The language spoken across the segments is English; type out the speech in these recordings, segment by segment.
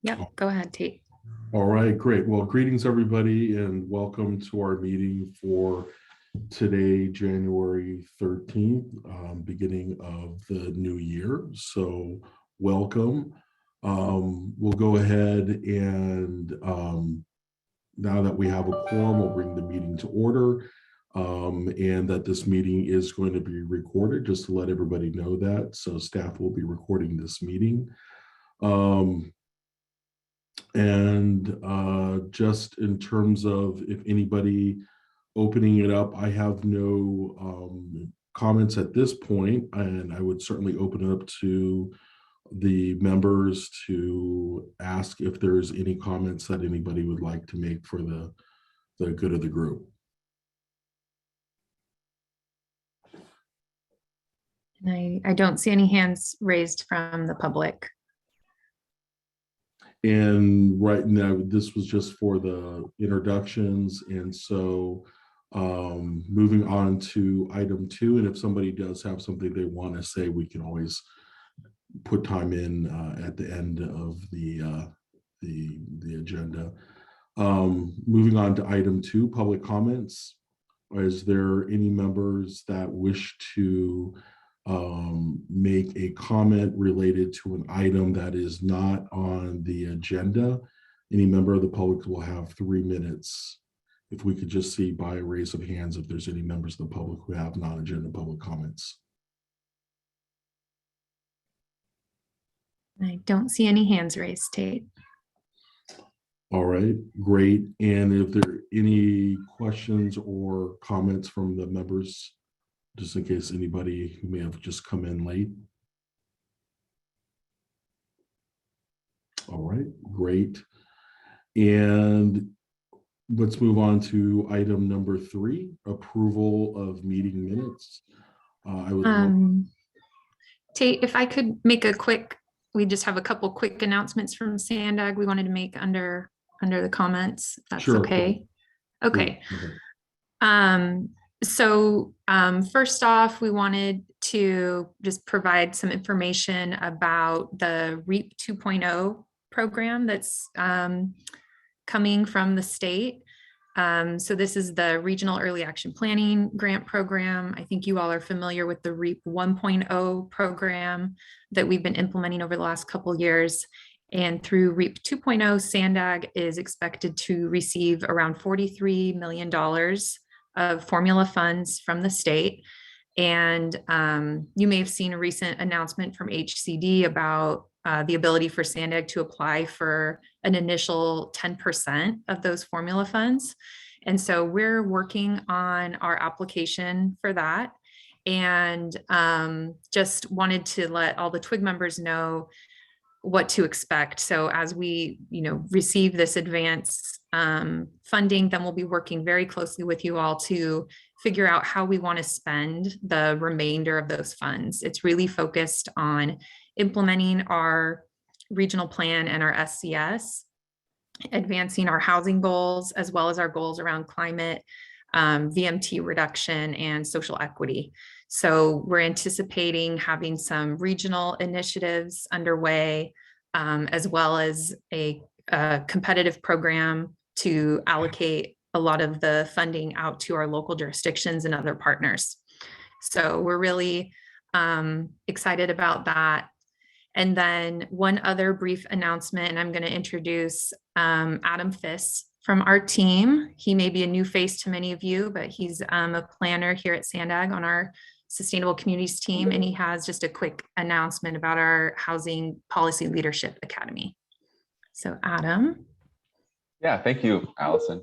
Yep, go ahead, Tate. All right, great. Well, greetings, everybody, and welcome to our meeting for today, January 13th, beginning of the new year. So welcome. We'll go ahead and now that we have a quorum, we'll bring the meeting to order. And that this meeting is going to be recorded, just to let everybody know that. So staff will be recording this meeting. Just in terms of if anybody opening it up, I have no comments at this point, and I would certainly open it up to the members to ask if there's any comments that anybody would like to make for the good of the group. And I don't see any hands raised from the public. And right now, this was just for the introductions. And so moving on to item 2, and if somebody does have something they want to say, we can always put time in at the end of the agenda. Moving on to item 2, public comments. Is there any members that wish to make a comment related to an item that is not on the agenda? Any member of the public will have 3 minutes. If we could just see by a raise of hands if there's any members of the public who have non-agenda public comments. I don't see any hands raised, Tate. All right, great. And if there are any questions or comments from the members, just in case anybody who may have just come in late. All right, great. And let's move on to item number 3, approval of meeting minutes. Tate, if I could make we just have a couple quick announcements from Sandag we wanted to make under the comments, if that's sure. Okay. Okay. Okay. So first off, we wanted to just provide some information about the REAP 2.0 program that's coming from the state. So this is the Regional Early Action Planning Grant Program. I think you all are familiar with the REAP 1.0 program that we've been implementing over the last couple of years. And through REAP 2.0, Sandag is expected to receive around $43 million of formula funds from the state. And you may have seen a recent announcement from HCD about the ability for Sandag to apply for an initial 10% of those formula funds. And so we're working on our application for that. And just wanted to let all the TWIG members know what to expect. So as we, receive this advance funding, then we'll be working very closely with you all to figure out how we want to spend the remainder of those funds. It's really focused on implementing our regional plan and our SCS, advancing our housing goals, as well as our goals around climate, VMT reduction, and social equity. So we're anticipating having some regional initiatives underway, as well as a competitive program to allocate a lot of the funding out to our local jurisdictions and other partners. So we're really excited about that. And then one other brief announcement, and I'm going to introduce Adam Fiss from our team. He may be a new face to many of you, but he's a planner here at Sandag on our Sustainable Communities team, and he has just a quick announcement about our Housing Policy Leadership Academy. So Adam. Yeah, thank you, Allison.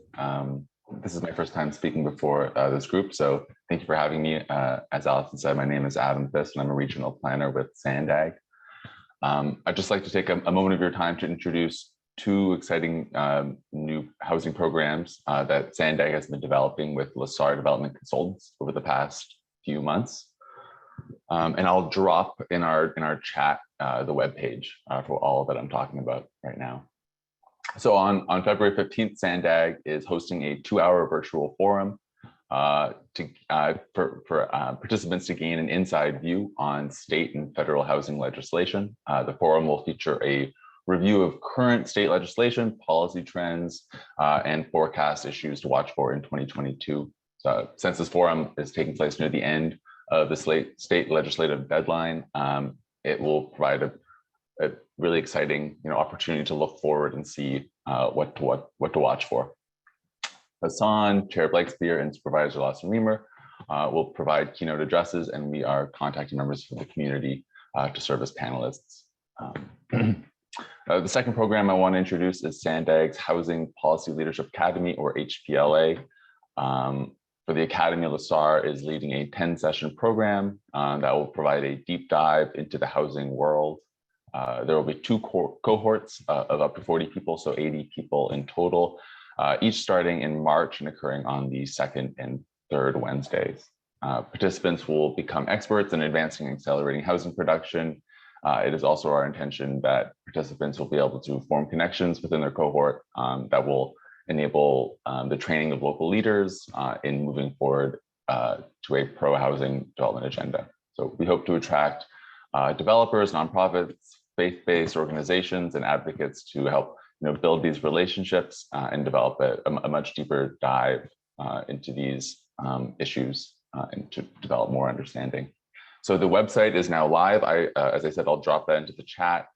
This is my first time speaking before this group, so thank you for having me. As Allison said, my name is Adam Fiss, and I'm a regional planner with Sandag. I'd just like to take a moment of your time to introduce 2 exciting new housing programs that Sandag has been developing with LaSar Development Consultants over the past few months. And I'll drop in our chat the webpage for all that I'm talking about right now. So on February 15th, Sandag is hosting a 2-hour virtual forum for participants to gain an inside view on state and federal housing legislation. The forum will feature a review of current state legislation, policy trends, and forecast issues to watch for in 2022. So since this forum is taking place near the end of the state legislative deadline, it will provide a really exciting opportunity to look forward and see what to watch for. Hassan, Chair Blakespear, and Supervisor Lawson Reamer will provide keynote addresses, and we are contacting members from the community to serve as panelists. The second program I want to introduce is Sandag's Housing Policy Leadership Academy, or HPLA. For the Academy, Lasar is leading a 10-session program that will provide a deep dive into the housing world. There will be two cohorts of up to 40 people, so 80 people in total, each starting in March and occurring on the second and third Wednesdays. Participants will become experts in advancing and accelerating housing production. It is also our intention that participants will be able to form connections within their cohort that will enable the training of local leaders in moving forward to a pro-housing development agenda. So we hope to attract developers, nonprofits, faith-based organizations, and advocates to help build these relationships and develop a much deeper dive into these issues and to develop more understanding. So the website is now live. As I said, I'll drop that into the chat.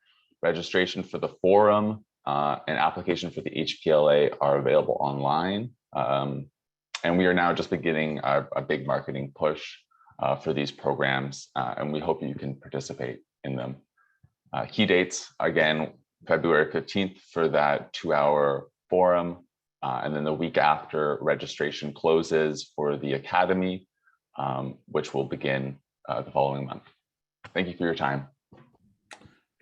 Registration for the forum and application for the HPLA are available online. And we are now just beginning a big marketing push for these programs, and we hope you can participate in them. Key dates, again, February 15th for that 2-hour forum, and then the week after registration closes for the Academy, which will begin the following month. Thank you for your time.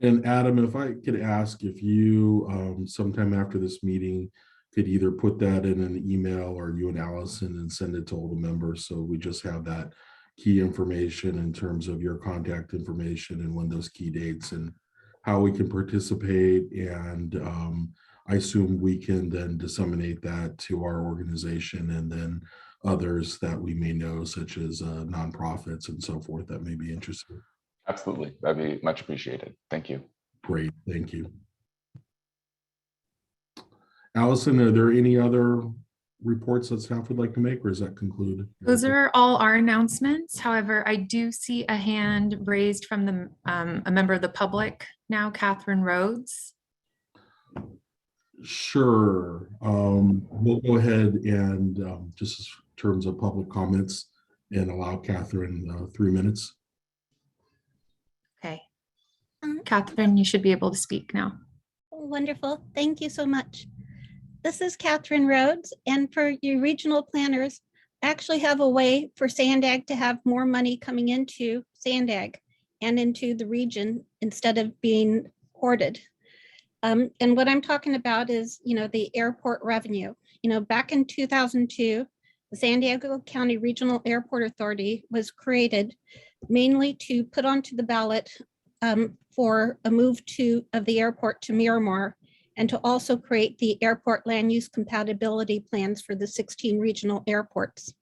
And Adam, if I could ask if you, sometime after this meeting, could either put that in an email, or you and Allison, and send it to all the members, so we just have that key information in terms of your contact information and when those key dates and how we can participate. And I assume we can then disseminate that to our organization and then others that we may know, such as nonprofits and so forth, that may be interested. Absolutely, that'd be much appreciated. Thank you. Great, thank you. Allison, are there any other reports that staff would like to make, or is that concluded? Those are all our announcements. However, I do see a hand raised from the a member of the public now, Catherine Rhodes. Sure. We'll go ahead and just in terms of public comments, and allow Catherine 3 minutes. Okay. Catherine, you should be able to speak now. Wonderful. Thank you so much. This is Catherine Rhodes, and for you regional planners, I actually have a way for Sandag to have more money coming into Sandag and into the region instead of being hoarded. And what I'm talking about is, the airport revenue. Back in 2002, the San Diego County Regional Airport Authority was created mainly to put onto the ballot for a move of the airport to Miramar, and to also create the airport land use compatibility plans for the 16 regional airports.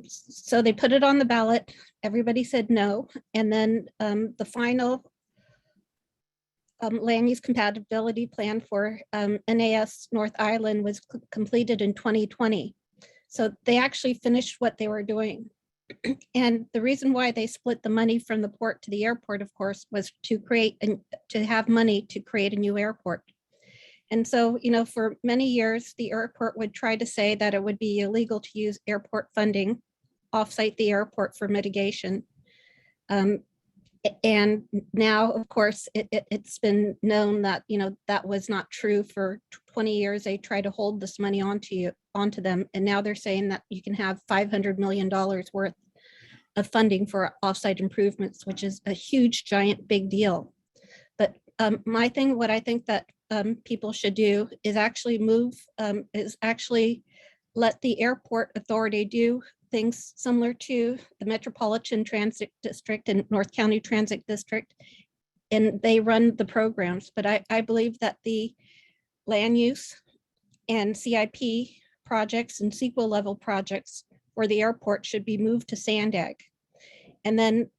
So they put it on the ballot, everybody said no, and then the final land use compatibility plan for NAS North Island was completed in 2020. So they actually finished what they were doing. And the reason why they split the money from the port to the airport, of course, was to have money to create a new airport. And so, for many years, the airport would try to say that it would be illegal to use airport funding offsite the airport for mitigation. And now, of course, it's been known that, that was not true. For 20 years. They tried to hold this money onto them. And now they're saying that you can have $500 million worth of funding for offsite improvements, which is a huge, giant, big deal. But what I think that people should do is actually let the airport authority do things similar to the Metropolitan Transit District and North County Transit District, and they run the programs. But I believe that the land use and CIP projects and CEQA level projects for the airport should be moved to Sandag. And then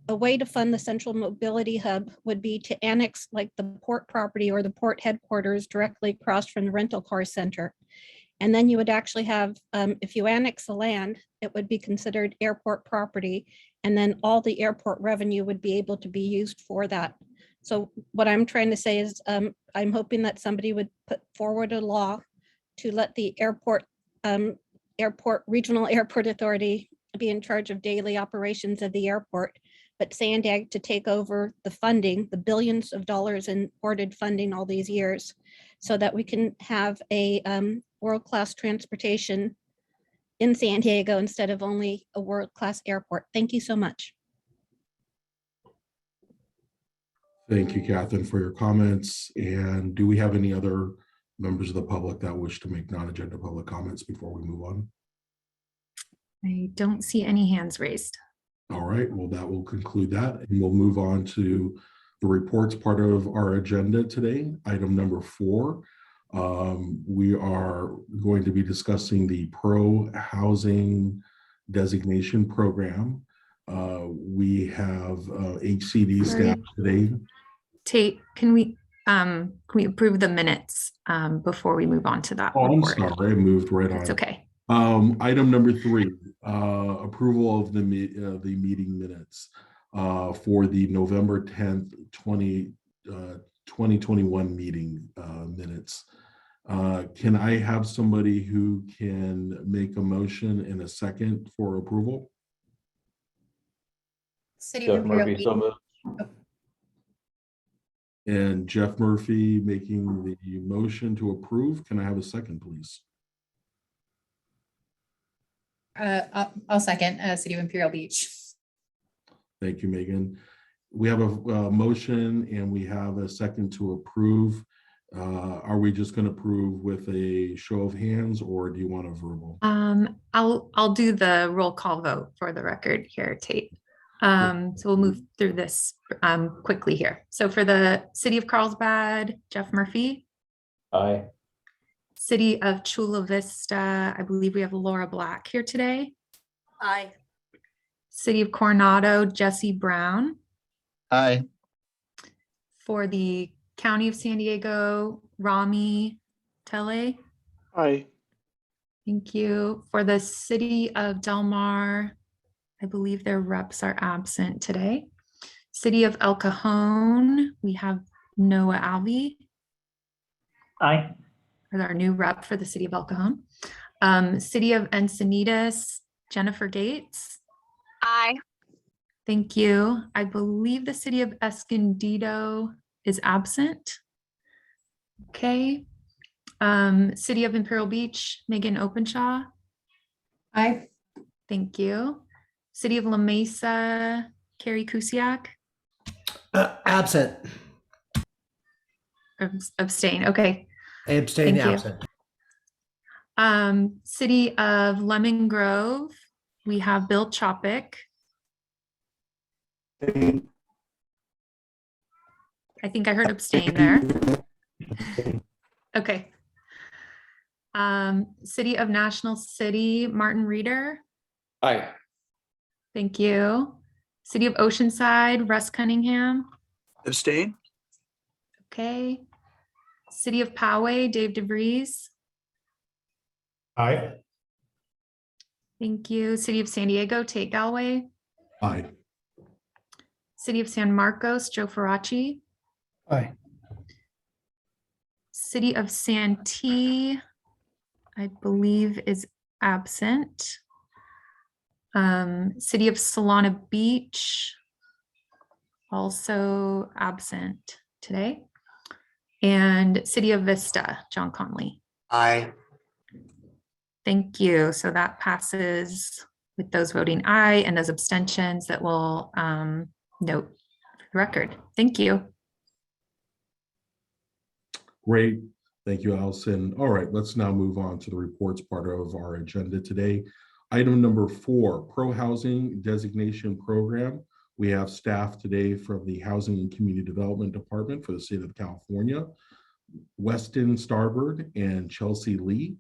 a way to fund the central mobility hub would be to annex like the port property or the port headquarters directly across from the rental car center. And then you would actually have, if you annex the land, it would be considered airport property. And then all the airport revenue would be able to be used for that. So what I'm trying to say is I'm hoping that somebody would put forward a law to let the regional airport authority be in charge of daily operations of the airport, but Sandag to take over the funding, the billions of dollars in hoarded funding all these years, so that we can have a world-class transportation in San Diego instead of only a world-class airport. Thank you so much. Thank you, Catherine, for your comments. And do we have any other members of the public that wish to make non-agenda public comments before we move on? I don't see any hands raised. All right, well, that will conclude that, and we'll move on to the reports part of our agenda today. Item number 4, we are going to be discussing the Pro Housing Designation Program. We have HCD staff today. Tate, can we approve the minutes before we move on to that? Oh, I'm report? sorry, I moved right on. It's okay. Item number 3, approval of the meeting minutes for the November 10th, 2021 meeting minutes. Can I have somebody who can make a motion in a second for approval? City of Imperial Beach. And Jeff Murphy making the motion to approve. Can I have a second, please? I'll second City of Imperial Beach. Thank you, Megan. We have a motion and we have a second to approve. Are we just going to approve with a show of hands, or do you want a verbal? I'll do the roll call vote for the record here, Tate. So we'll move through this quickly here. So for the City of Carlsbad, Jeff Murphy. Aye. City of Chula Vista, I believe we have Laura Black here today. Aye. City of Coronado, Jesse Brown. Aye. For the County of San Diego, Rami Tele. Aye. Thank you. For the City of Del Mar, I believe their reps are absent today. City of El Cajon, we have Noah Alvey. Aye. Our new rep for the City of El Cajon. City of Encinitas, Jennifer Gates. Aye. Thank you. I believe the City of Escondido is absent. Okay. City of Imperial Beach, Megan Openshaw. Aye. Thank you. City of La Mesa, Carrie Kusiak. Absent. Abstain. Okay. I abstain. Thank you. Absent. City of Lemon Grove, we have Bill Chopic. I think I heard abstain there. Okay. City of National City, Martin Reeder. Aye. Thank you. City of Oceanside, Russ Cunningham. Abstain. Okay. City of Poway, Dave DeVries. Aye. Thank you. City of San Diego, Tate Galway. Aye. City of San Marcos, Joe Faraci. Aye. City of Santee, I believe is absent. City of Solana Beach, also absent today. And City of Vista, John Conley. Aye. Thank you. So that passes with those voting aye and those abstentions that will note for the record. Thank you. Great. Thank you, Allison. All right, let's now move on to the reports part of our agenda today. Item number 4, Pro Housing Designation Program. We have staff today from the Housing and Community Development Department for the state of California, Weston Starbird and Chelsea Lee.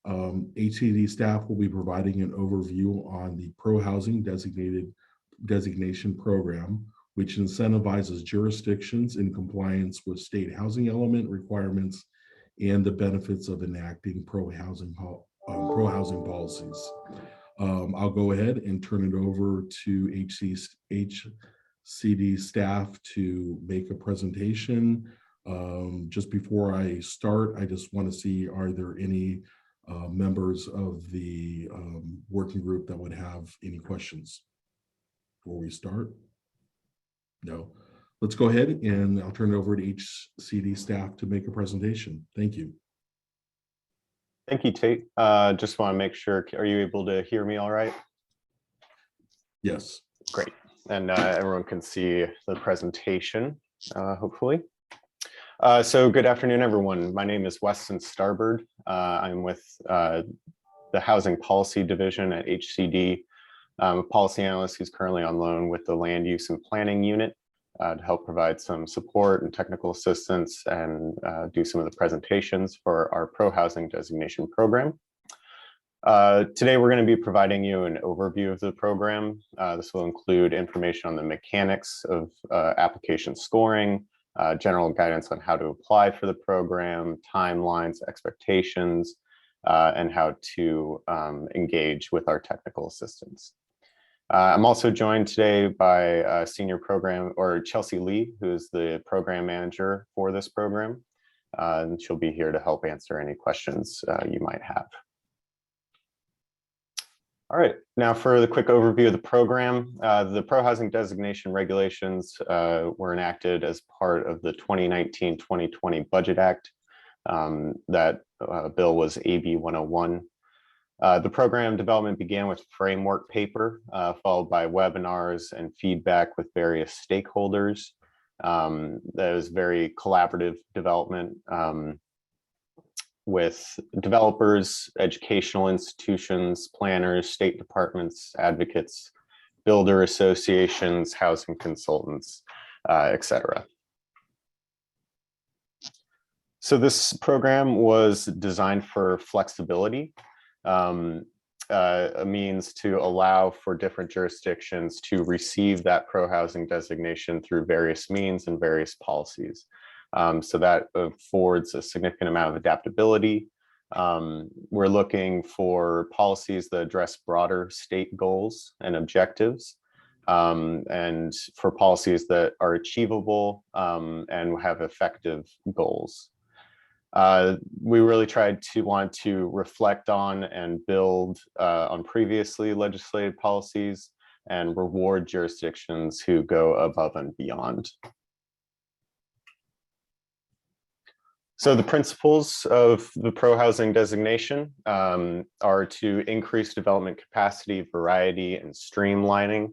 HCD staff will be providing an overview on the pro-housing designation program, which incentivizes jurisdictions in compliance with state housing element requirements and the benefits of enacting pro-housing policies. I'll go ahead and turn it over to HCD staff to make a presentation. Just before I start, I just want to see, are there any members of the working group that would have any questions before we start? No. Let's go ahead and I'll turn it over to HCD staff to make a presentation. Thank you. Thank you, Tate. Just want to make sure, are you able to hear me all right? Yes. Great. And everyone can see the presentation, hopefully. So good afternoon, everyone. My name is Weston Starbird. I'm with the Housing Policy Division at HCD. I'm a policy analyst who's currently on loan with the Land Use and Planning Unit to help provide some support and technical assistance and do some of the presentations for our pro-housing designation program. Today, we're going to be providing you an overview of the program. This will include information on the mechanics of application scoring, general guidance on how to apply for the program, timelines, expectations, and how to engage with our technical assistants. I'm also joined today by senior program, or Chelsea Lee, who is the program manager for this program. And she'll be here to help answer any questions you might have. All right, now for the quick overview of the program. The pro-housing designation regulations were enacted as part of the 2019-2020 Budget Act. That bill was AB 101. The program development began with framework paper, followed by webinars and feedback with various stakeholders. That was very collaborative development with developers, educational institutions, planners, state departments, advocates, builder associations, housing consultants, etc. So this program was designed for flexibility. A means to allow for different jurisdictions to receive that pro-housing designation through various means and various policies. So that affords a significant amount of adaptability. We're looking for policies that address broader state goals and objectives, and for policies that are achievable and have effective goals. We really want to reflect on and build on previously legislated policies and reward jurisdictions who go above and beyond. So the principles of the pro-housing designation are to increase development capacity, variety, and streamlining,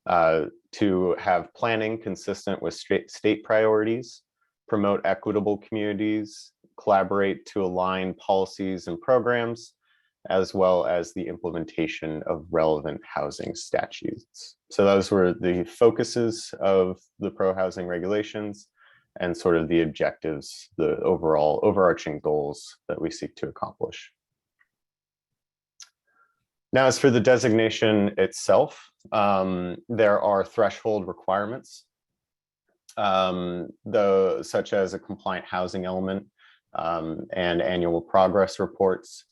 to have planning consistent with state priorities, promote equitable communities, collaborate to align policies and programs, as well as the implementation of relevant housing statutes. So those were the focuses of the pro-housing regulations and sort of the objectives, the overall overarching goals that we seek to accomplish. Now, as for the designation itself, there are threshold requirements, such as a compliant housing element, and annual progress reports.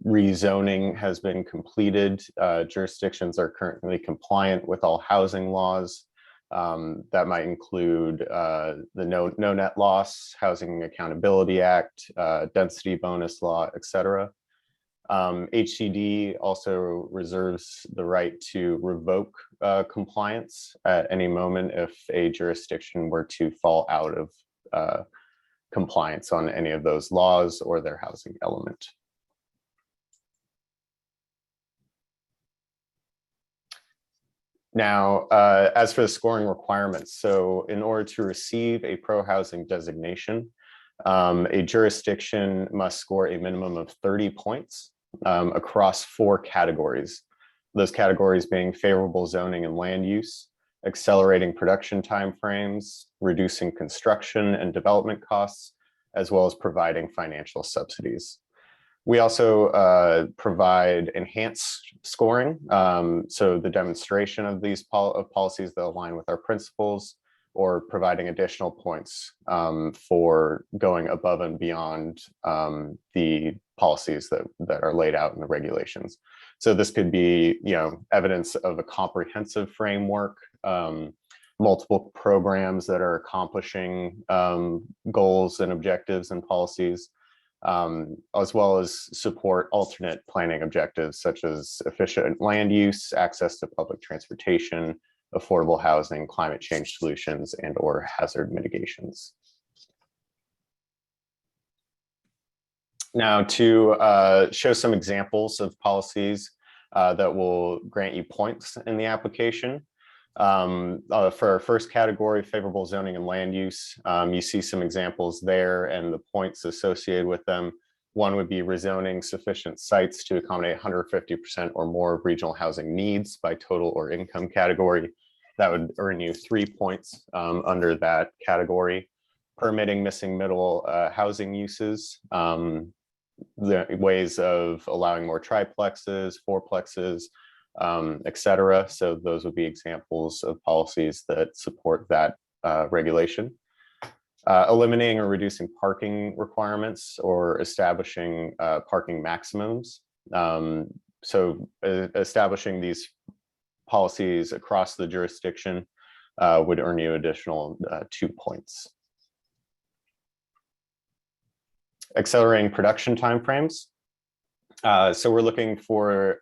Rezoning has been completed. Jurisdictions are currently compliant with all housing laws. That might include the No Net Loss, Housing Accountability Act, Density Bonus Law, etc. HCD also reserves the right to revoke compliance at any moment if a jurisdiction were to fall out of compliance on any of those laws or their housing element. Now, as for the scoring requirements, so in order to receive a pro-housing designation, a jurisdiction must score a minimum of 30 points across 4 categories. Those categories being favorable zoning and land use, accelerating production timeframes, reducing construction and development costs, as well as providing financial subsidies. We also provide enhanced scoring. So the demonstration of these policies that align with our principles, or providing additional points for going above and beyond the policies that are laid out in the regulations. So this could be, evidence of a comprehensive framework, multiple programs that are accomplishing goals and objectives and policies, as well as support alternate planning objectives such as efficient land use, access to public transportation, affordable housing, climate change solutions, and/or hazard mitigations. Now, to show some examples of policies that will grant you points in the application. For our first category, favorable zoning and land use, you see some examples there and the points associated with them. One would be rezoning sufficient sites to accommodate 150% or more of regional housing needs by total or income category. That would earn you 3 points under that category. Permitting missing middle housing uses, the ways of allowing more triplexes, fourplexes, etc. So those would be examples of policies that support that regulation. Eliminating or reducing parking requirements or establishing parking maximums. So establishing these policies across the jurisdiction would earn you additional 2 points. Accelerating production timeframes. So we're looking for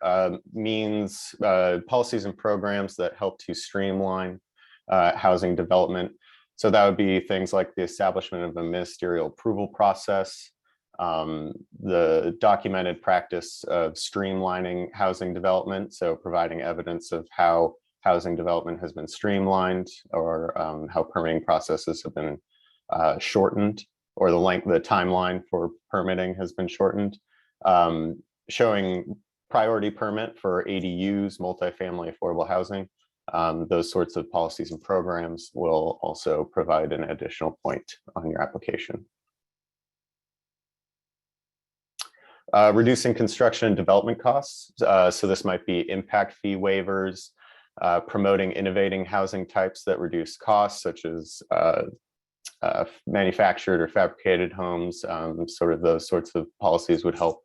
policies and programs that help to streamline housing development. So that would be things like the establishment of a ministerial approval process, the documented practice of streamlining housing development, so providing evidence of how housing development has been streamlined, or how permitting processes have been shortened, or the timeline for permitting has been shortened. Showing priority permit for ADUs, multifamily affordable housing. Those sorts of policies and programs will also provide an additional point on your application. Reducing construction and development costs. So this might be impact fee waivers, promoting innovating housing types that reduce costs, such as manufactured or fabricated homes. Sort of those sorts of policies would help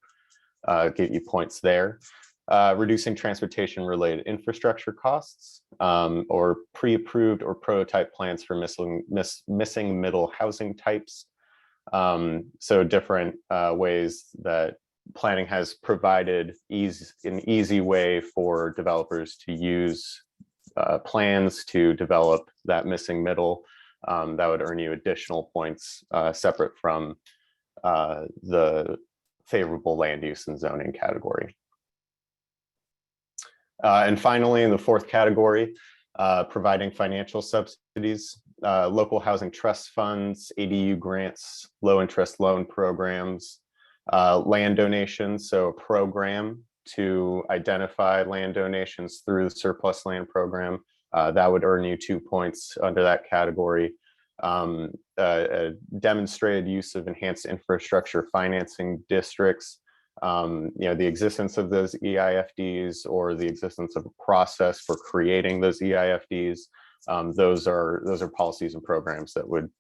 get you points there. Reducing transportation related infrastructure costs, or pre-approved or prototype plans for missing middle housing types. So different ways that planning has provided an easy way for developers to use plans to develop that missing middle. That would earn you additional points separate from the favorable land use and zoning category. And finally, in the fourth category, providing financial subsidies, local housing trust funds, ADU grants, low interest loan programs, land donations, so a program to identify land donations through the surplus land program. That would earn you 2 points under that category. A demonstrated use of enhanced infrastructure financing districts, the existence of those EIFDs or the existence of a process for creating those EIFDs. Those are policies and programs that would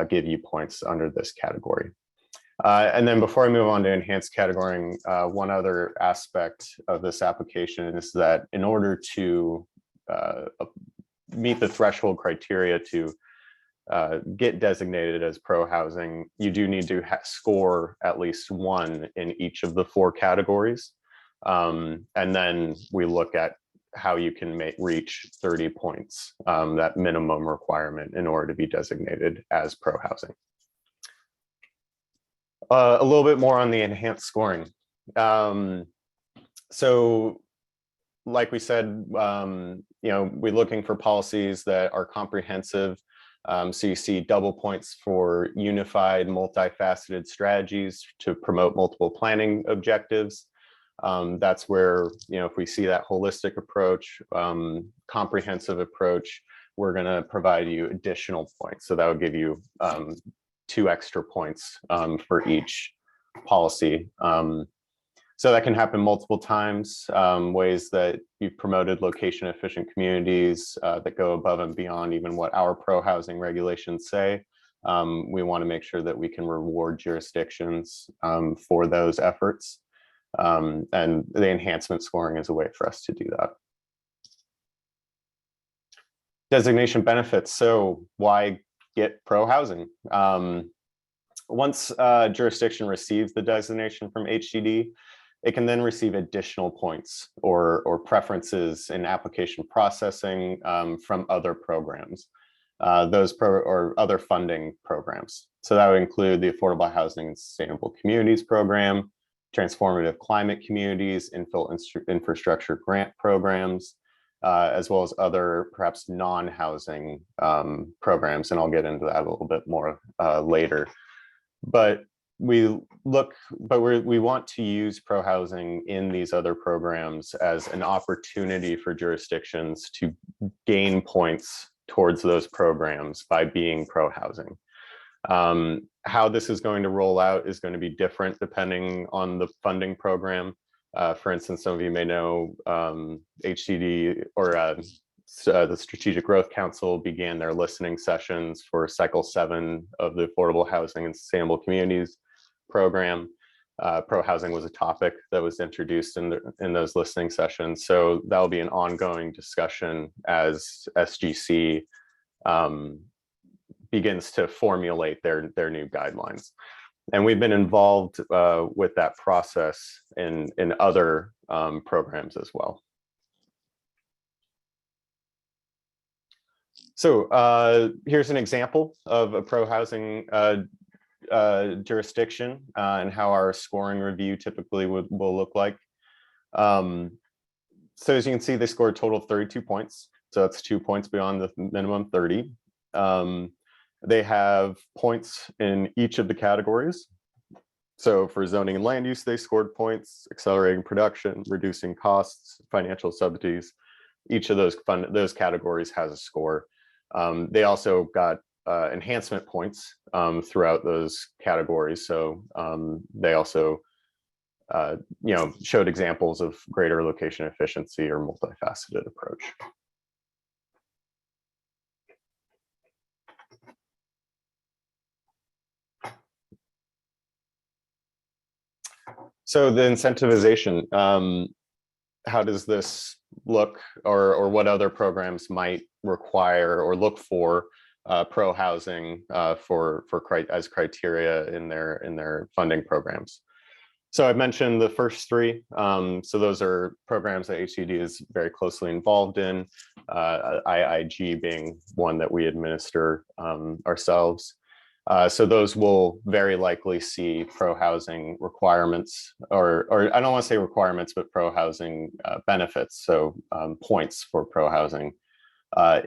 give you points under this category. And then before I move on to enhanced categorying, one other aspect of this application is that in order to meet the threshold criteria to get designated as pro-housing, you do need to score at least 1 in each of the 4 categories. And then we look at how you can reach 30 points, that minimum requirement in order to be designated as pro-housing. A little bit more on the enhanced scoring. So like we said, we're looking for policies that are comprehensive. So you see double points for unified, multifaceted strategies to promote multiple planning objectives. That's where, if we see that holistic approach, comprehensive approach, we're going to provide you additional points. So that would give you 2 extra points for each policy. So that can happen multiple times, ways that you've promoted location efficient communities that go above and beyond even what our pro-housing regulations say. We want to make sure that we can reward jurisdictions for those efforts. And the enhancement scoring is a way for us to do that. Designation benefits. So why get pro-housing? Once a jurisdiction receives the designation from HCD, it can then receive additional points or preferences in application processing from other programs, or other funding programs. So that would include the Affordable Housing and Sustainable Communities Program, Transformative Climate Communities, Infill Infrastructure Grant Programs, as well as other perhaps non-housing programs. And I'll get into that a little bit more later. But we want to use pro-housing in these other programs as an opportunity for jurisdictions to gain points towards those programs by being pro-housing. How this is going to roll out is going to be different depending on the funding program. For instance, some of you may know HCD or the Strategic Growth Council began their listening sessions for Cycle 7 of the Affordable Housing and Sustainable Communities program. Pro-housing was a topic that was introduced in those listening sessions. So that will be an ongoing discussion as SGC begins to formulate their new guidelines. And we've been involved with that process in other programs as well. So here's an example of a pro-housing jurisdiction and how our scoring review typically will look like. So as you can see, they scored a total of 32 points. So that's 2 points beyond the minimum 30. They have points in each of the categories. So for zoning and land use, they scored points, accelerating production, reducing costs, financial subsidies. Each of those categories has a score. They also got enhancement points throughout those categories. So they also showed examples of greater location efficiency or multifaceted approach. So the incentivization, how does this look, or what other programs might require or look for pro-housing as criteria in their funding programs? So I've mentioned the first three. So those are programs that HCD is very closely involved in, IIG being one that we administer ourselves. So those will very likely see pro-housing requirements, or I don't want to say requirements, but pro-housing benefits. So points for pro-housing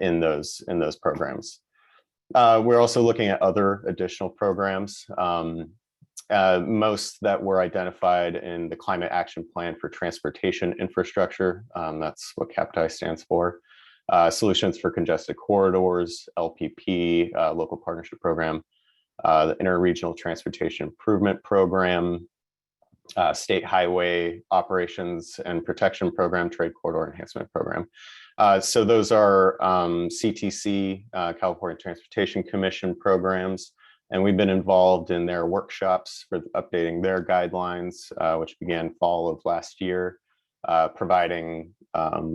in those programs. We're also looking at other additional programs. Most that were identified in the Climate Action Plan for Transportation Infrastructure. That's what CAPTI stands for. Solutions for Congested Corridors, LPP, Local Partnership Program. The Interregional Transportation Improvement Program, State Highway Operations and Protection Program, Trade Corridor Enhancement Program. So those are CTC, California Transportation Commission programs, and we've been involved in their workshops for updating their guidelines, which began fall of last year, providing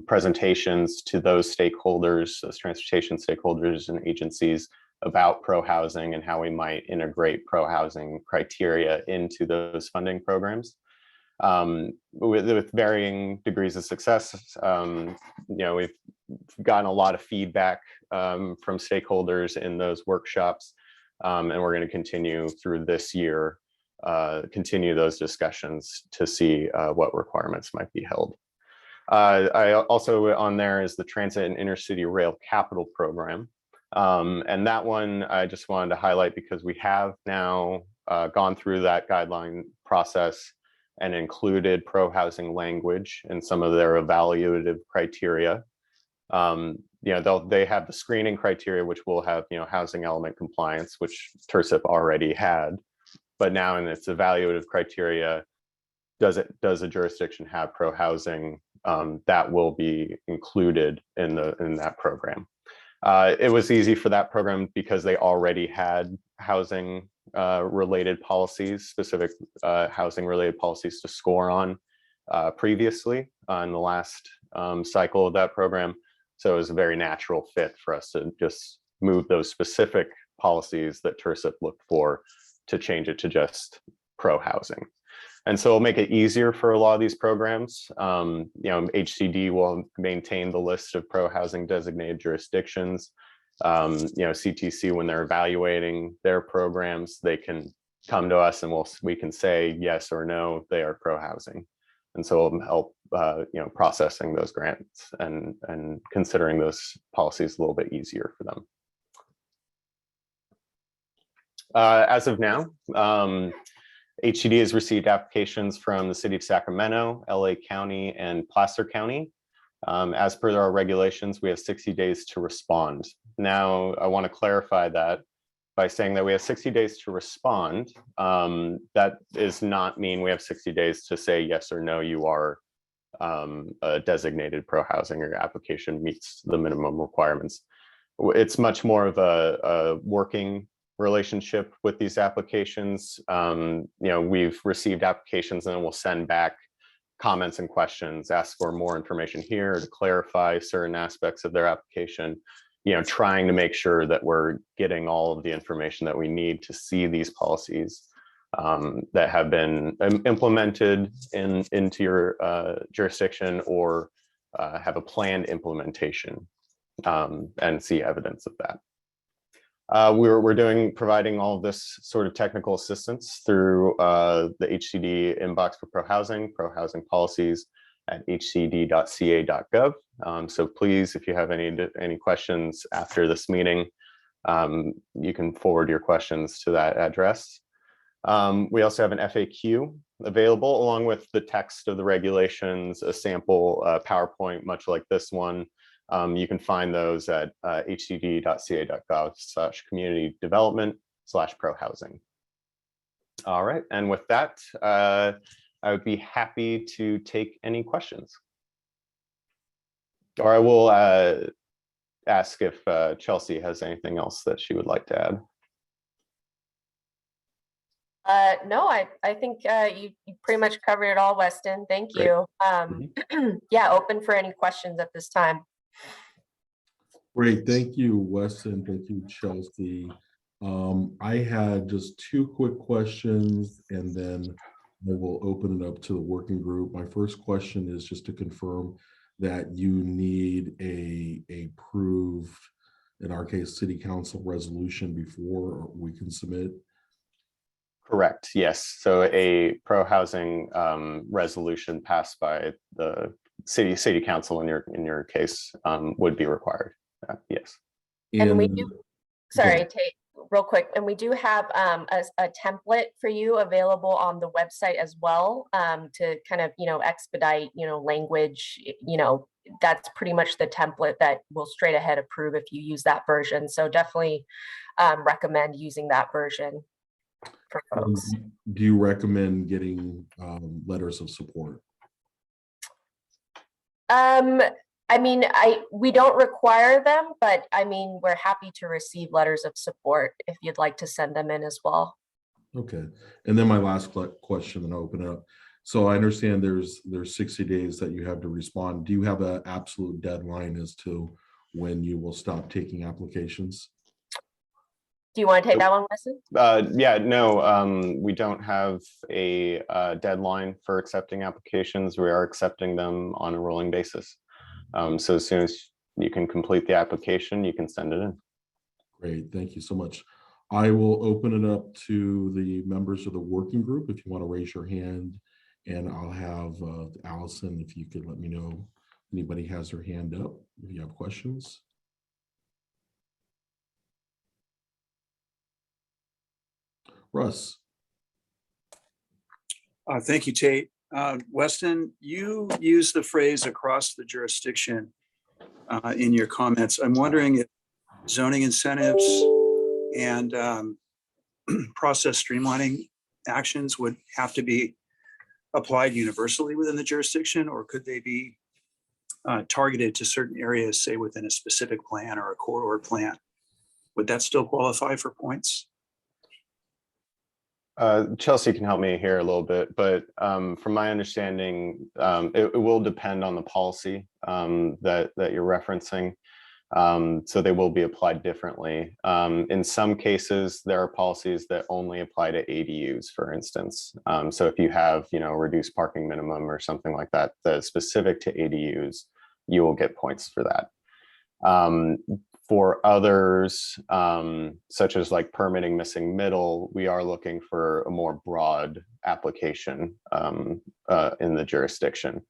presentations to those stakeholders, those transportation stakeholders and agencies, about pro-housing and how we might integrate pro-housing criteria into those funding programs. With varying degrees of success, we've gotten a lot of feedback from stakeholders in those workshops, and we're going to continue through this year, continue those discussions to see what requirements might be held. I also on there is the Transit and Intercity Rail Capital Program. And that one I just wanted to highlight because we have now gone through that guideline process and included pro-housing language in some of their evaluative criteria. They have the screening criteria, which will have housing element compliance, which TIRCIP already had. But now in its evaluative criteria, does a jurisdiction have pro-housing? That will be included in that program. It was easy for that program because they already had housing related policies, specific housing related policies to score on previously in the last cycle of that program. So it was a very natural fit for us to just move those specific policies that TIRSIP looked for to change it to just pro-housing. And so it'll make it easier for a lot of these programs. HCD will maintain the list of pro-housing designated jurisdictions. CTC, when they're evaluating their programs, they can come to us and we can say yes or no, they are pro-housing. And so it'll help processing those grants and considering those policies a little bit easier for them. As of now, HCD has received applications from the City of Sacramento, LA County, and Placer County. As per our regulations, we have 60 days to respond. Now, I want to clarify that by saying that we have 60 days to respond. That does not mean we have 60 days to say yes or no, you are a designated pro-housing, or your application meets the minimum requirements. It's much more of a working relationship with these applications. We've received applications and then we'll send back comments and questions, ask for more information here to clarify certain aspects of their application, trying to make sure that we're getting all of the information that we need to see these policies that have been implemented into your jurisdiction, or have a planned implementation, and see evidence of that. We're providing all of this sort of technical assistance through the HCD inbox for pro-housing policies at hcd.ca.gov. So please, if you have any questions after this meeting, you can forward your questions to that address. We also have an FAQ available along with the text of the regulations, a sample PowerPoint, much like this one. You can find those at hcd.ca.gov/community-development/pro-housing. All right, and with that, I would be happy to take any questions. Or I will ask if Chelsea has anything else that she would like to add. No, I think you pretty much covered it all, Weston. Thank Great. you. Yeah, open for any questions at this time. Great, thank you, Weston. Thank you, Chelsea. I had just two quick questions, and then I will open it up to the working group. My first question is just to confirm that you need a approved, in our case, City Council resolution before we can submit. Correct, yes. So a pro-housing resolution passed by the city council in your case would be required. Yes. And we do, sorry, Tate, real quick, and we do have a template for you available on the website as well, to kind of expedite language. That's pretty much the template that will straight ahead approve if you use that version. So definitely recommend using that version for folks. Do you recommend getting letters of support? We don't require them, but we're happy to receive letters of support if you'd like to send them in as well. Okay, and then my last question, and I'll open it up. So I understand there's 60 days that you have to respond. Do you have an absolute deadline as to when you will stop taking applications? Do you want to take that one, Weston? Yeah, no, we don't have a deadline for accepting applications. We are accepting them on a rolling basis. So as soon as you can complete the application, you can send it in. Great, thank you so much. I will open it up to the members of the working group if you want to raise your hand, and I'll have Allison, if you could let me know if anybody has their hand up, if you have questions. Russ. Thank you, Tate. Weston, you used the phrase across the jurisdiction in your comments. I'm wondering if zoning incentives and process streamlining actions would have to be applied universally within the jurisdiction, or could they be targeted to certain areas, say within a specific plan or a corridor plan? Would that still qualify for points? Chelsea can help me here a little bit, but from my understanding, it will depend on the policy that you're referencing. So they will be applied differently. In some cases, there are policies that only apply to ADUs, for instance. So if you have, reduced parking minimum or something like that, that's specific to ADUs, you will get points for that. For others, such as like permitting missing middle, we are looking for a more broad application in the jurisdiction.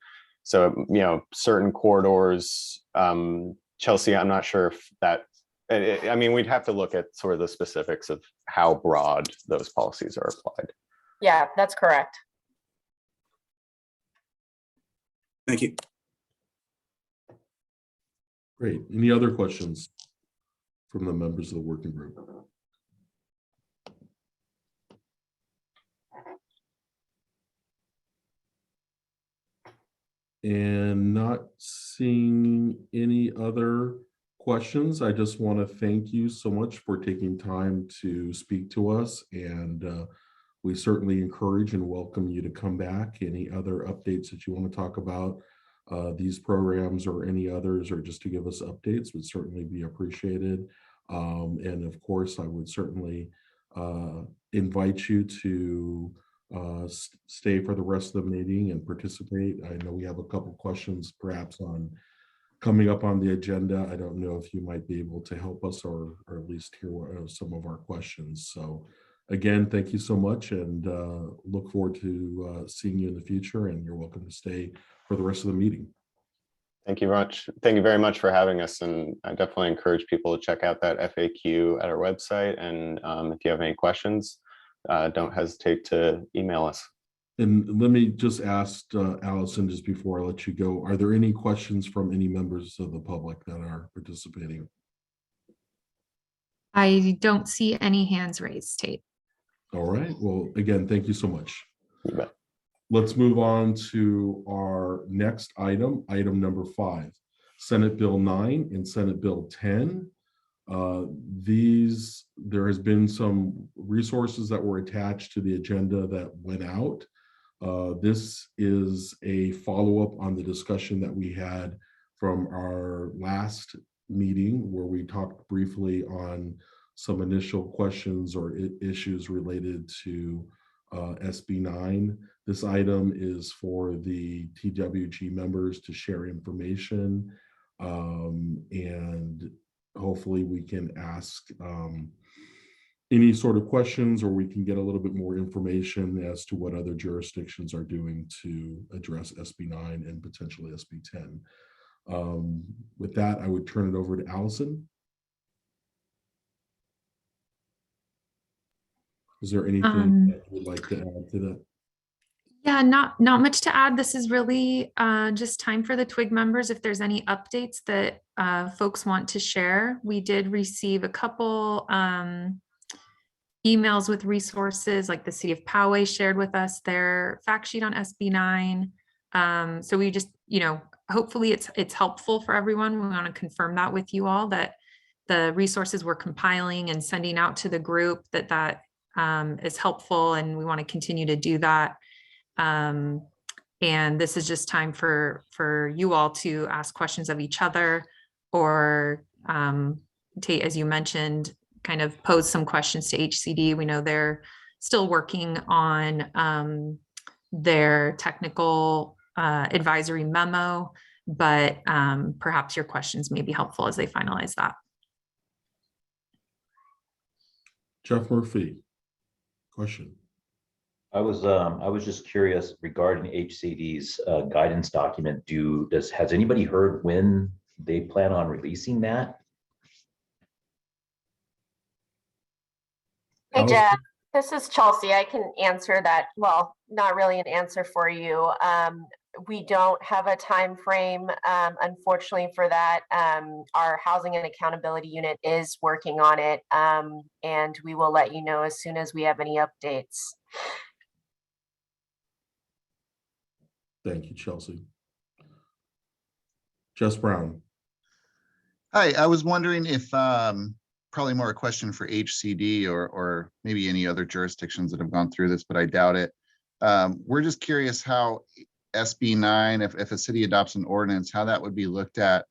So, certain corridors, Chelsea, I'm not sure if that, I mean, we'd have to look at sort of the specifics of how broad those policies are applied. Yeah, that's correct. Thank you. Great. Any other questions from the members of the working group? And not seeing any other questions, I just want to thank you so much for taking time to speak to us, and we certainly encourage and welcome you to come back. Any other updates that you want to talk about these programs or any others, or just to give us updates, would certainly be appreciated. And of course, I would certainly invite you to stay for the rest of the meeting and participate. I know we have a couple questions perhaps on coming up on the agenda. I don't know if you might be able to help us or at least hear some of our questions. So again, thank you so much, and look forward to seeing you in the future, and you're welcome to stay for the rest of the meeting. Thank you much. Thank you very much for having us. And I definitely encourage people to check out that FAQ at our website. And if you have any questions, don't hesitate to email us. And let me just ask Allison, just before I let you go, are there any questions from any members of the public that are participating? I don't see any hands raised, Tate. All right. Well, again, thank you so much. You bet. Let's move on to our next item, item number 5, Senate Bill 9 and Senate Bill 10. There has been some resources that were attached to the agenda that went out. This is a follow-up on the discussion that we had from our last meeting, where we talked briefly on some initial questions or issues related to SB 9. This item is for the TWG members to share information, and hopefully we can ask any sort of questions, or we can get a little bit more information as to what other jurisdictions are doing to address SB 9 and potentially SB 10. With that, I would turn it over to Allison. Is there anything that you would like to add to that? Yeah, not much to add. This is really just time for the TWIG members. If there's any updates that folks want to share. We did receive a couple emails with resources, like the City of Poway shared with us their fact sheet on SB 9. So we just, hopefully it's helpful for everyone. We want to confirm that with you all, that the resources we're compiling and sending out to the group, that is helpful, and we want to continue to do that. And this is just time for you all to ask questions of each other, or Tate, as you mentioned, kind of pose some questions to HCD. We know they're still working on their technical advisory memo, but perhaps your questions may be helpful as they finalize that. Jeff Murphy, question. I was just curious regarding HCD's guidance document. Has anybody heard when they plan on releasing that? Hey, Jeff, this is Chelsea. I can answer that. Well, not really an answer for you. We don't have a time frame, unfortunately, for that. Our Housing and Accountability Unit is working on it, and we will let you know as soon as we have any updates. Thank you, Chelsea. Jess Brown. Hi, I was wondering if, probably more a question for HCD or maybe any other jurisdictions that have gone through this, but I doubt it. We're just curious how SB 9, if a city adopts an ordinance, how that would be looked at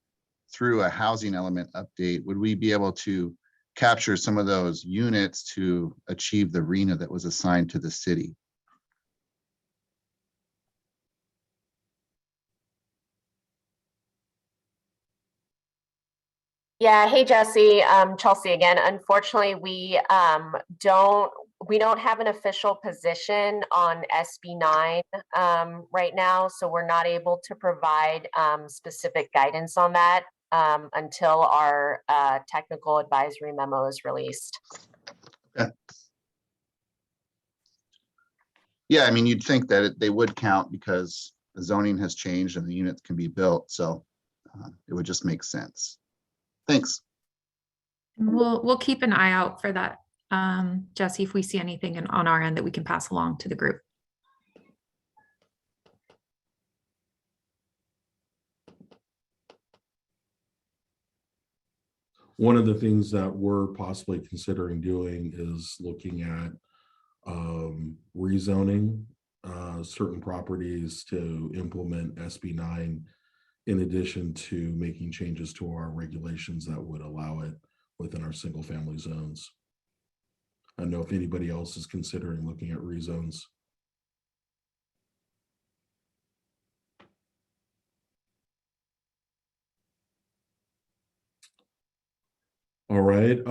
through a housing element update. Would we be able to capture some of those units to achieve the RHNA that was assigned to the city? Yeah, hey Jesse, Chelsea again. Unfortunately, we don't have an official position on SB 9 right now, so we're not able to provide specific guidance on that until our technical advisory memo is released. Okay. Yeah, I mean, you'd think that they would count because the zoning has changed and the units can be built, so it would just make sense. Thanks. We'll keep an eye out for that, Jesse, if we see anything on our end that we can pass along to the group. One of the things that we're possibly considering doing is looking at rezoning certain properties to implement SB 9, in addition to making changes to our regulations that would allow it within our single family zones. I don't know if anybody else is considering looking at rezones. All right,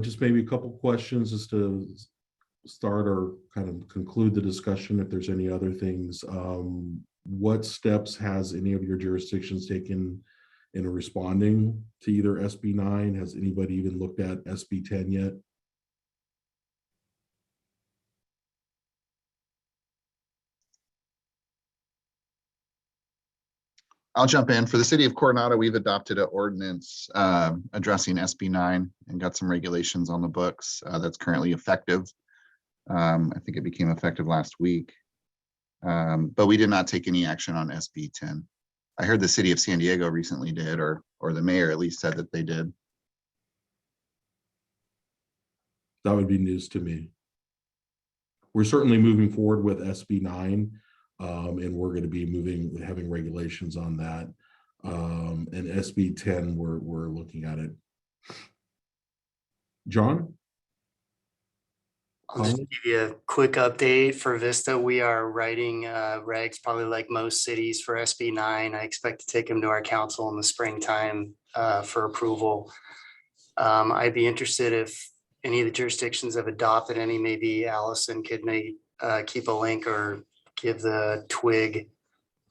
just maybe a couple questions just to start or kind of conclude the discussion. If there's any other things, what steps has any of your jurisdictions taken in responding to either SB 9? Has anybody even looked at SB 10 yet? I'll jump in. For the city of Coronado, we've adopted an ordinance addressing SB 9 and got some regulations on the books that's currently effective. I think it became effective last week, but we did not take any action on SB 10. I heard the city of San Diego recently did, or the mayor at least said that they did. That would be news to me. We're certainly moving forward with SB 9, and we're going to be having regulations on that. And SB 10, we're looking at it. John? I'll just give you a quick update for Vista. We are writing regs, probably like most cities, for SB 9. I expect to take them to our council in the springtime for approval. I'd be interested if any of the jurisdictions have adopted any. Maybe Allison could keep a link or give the twig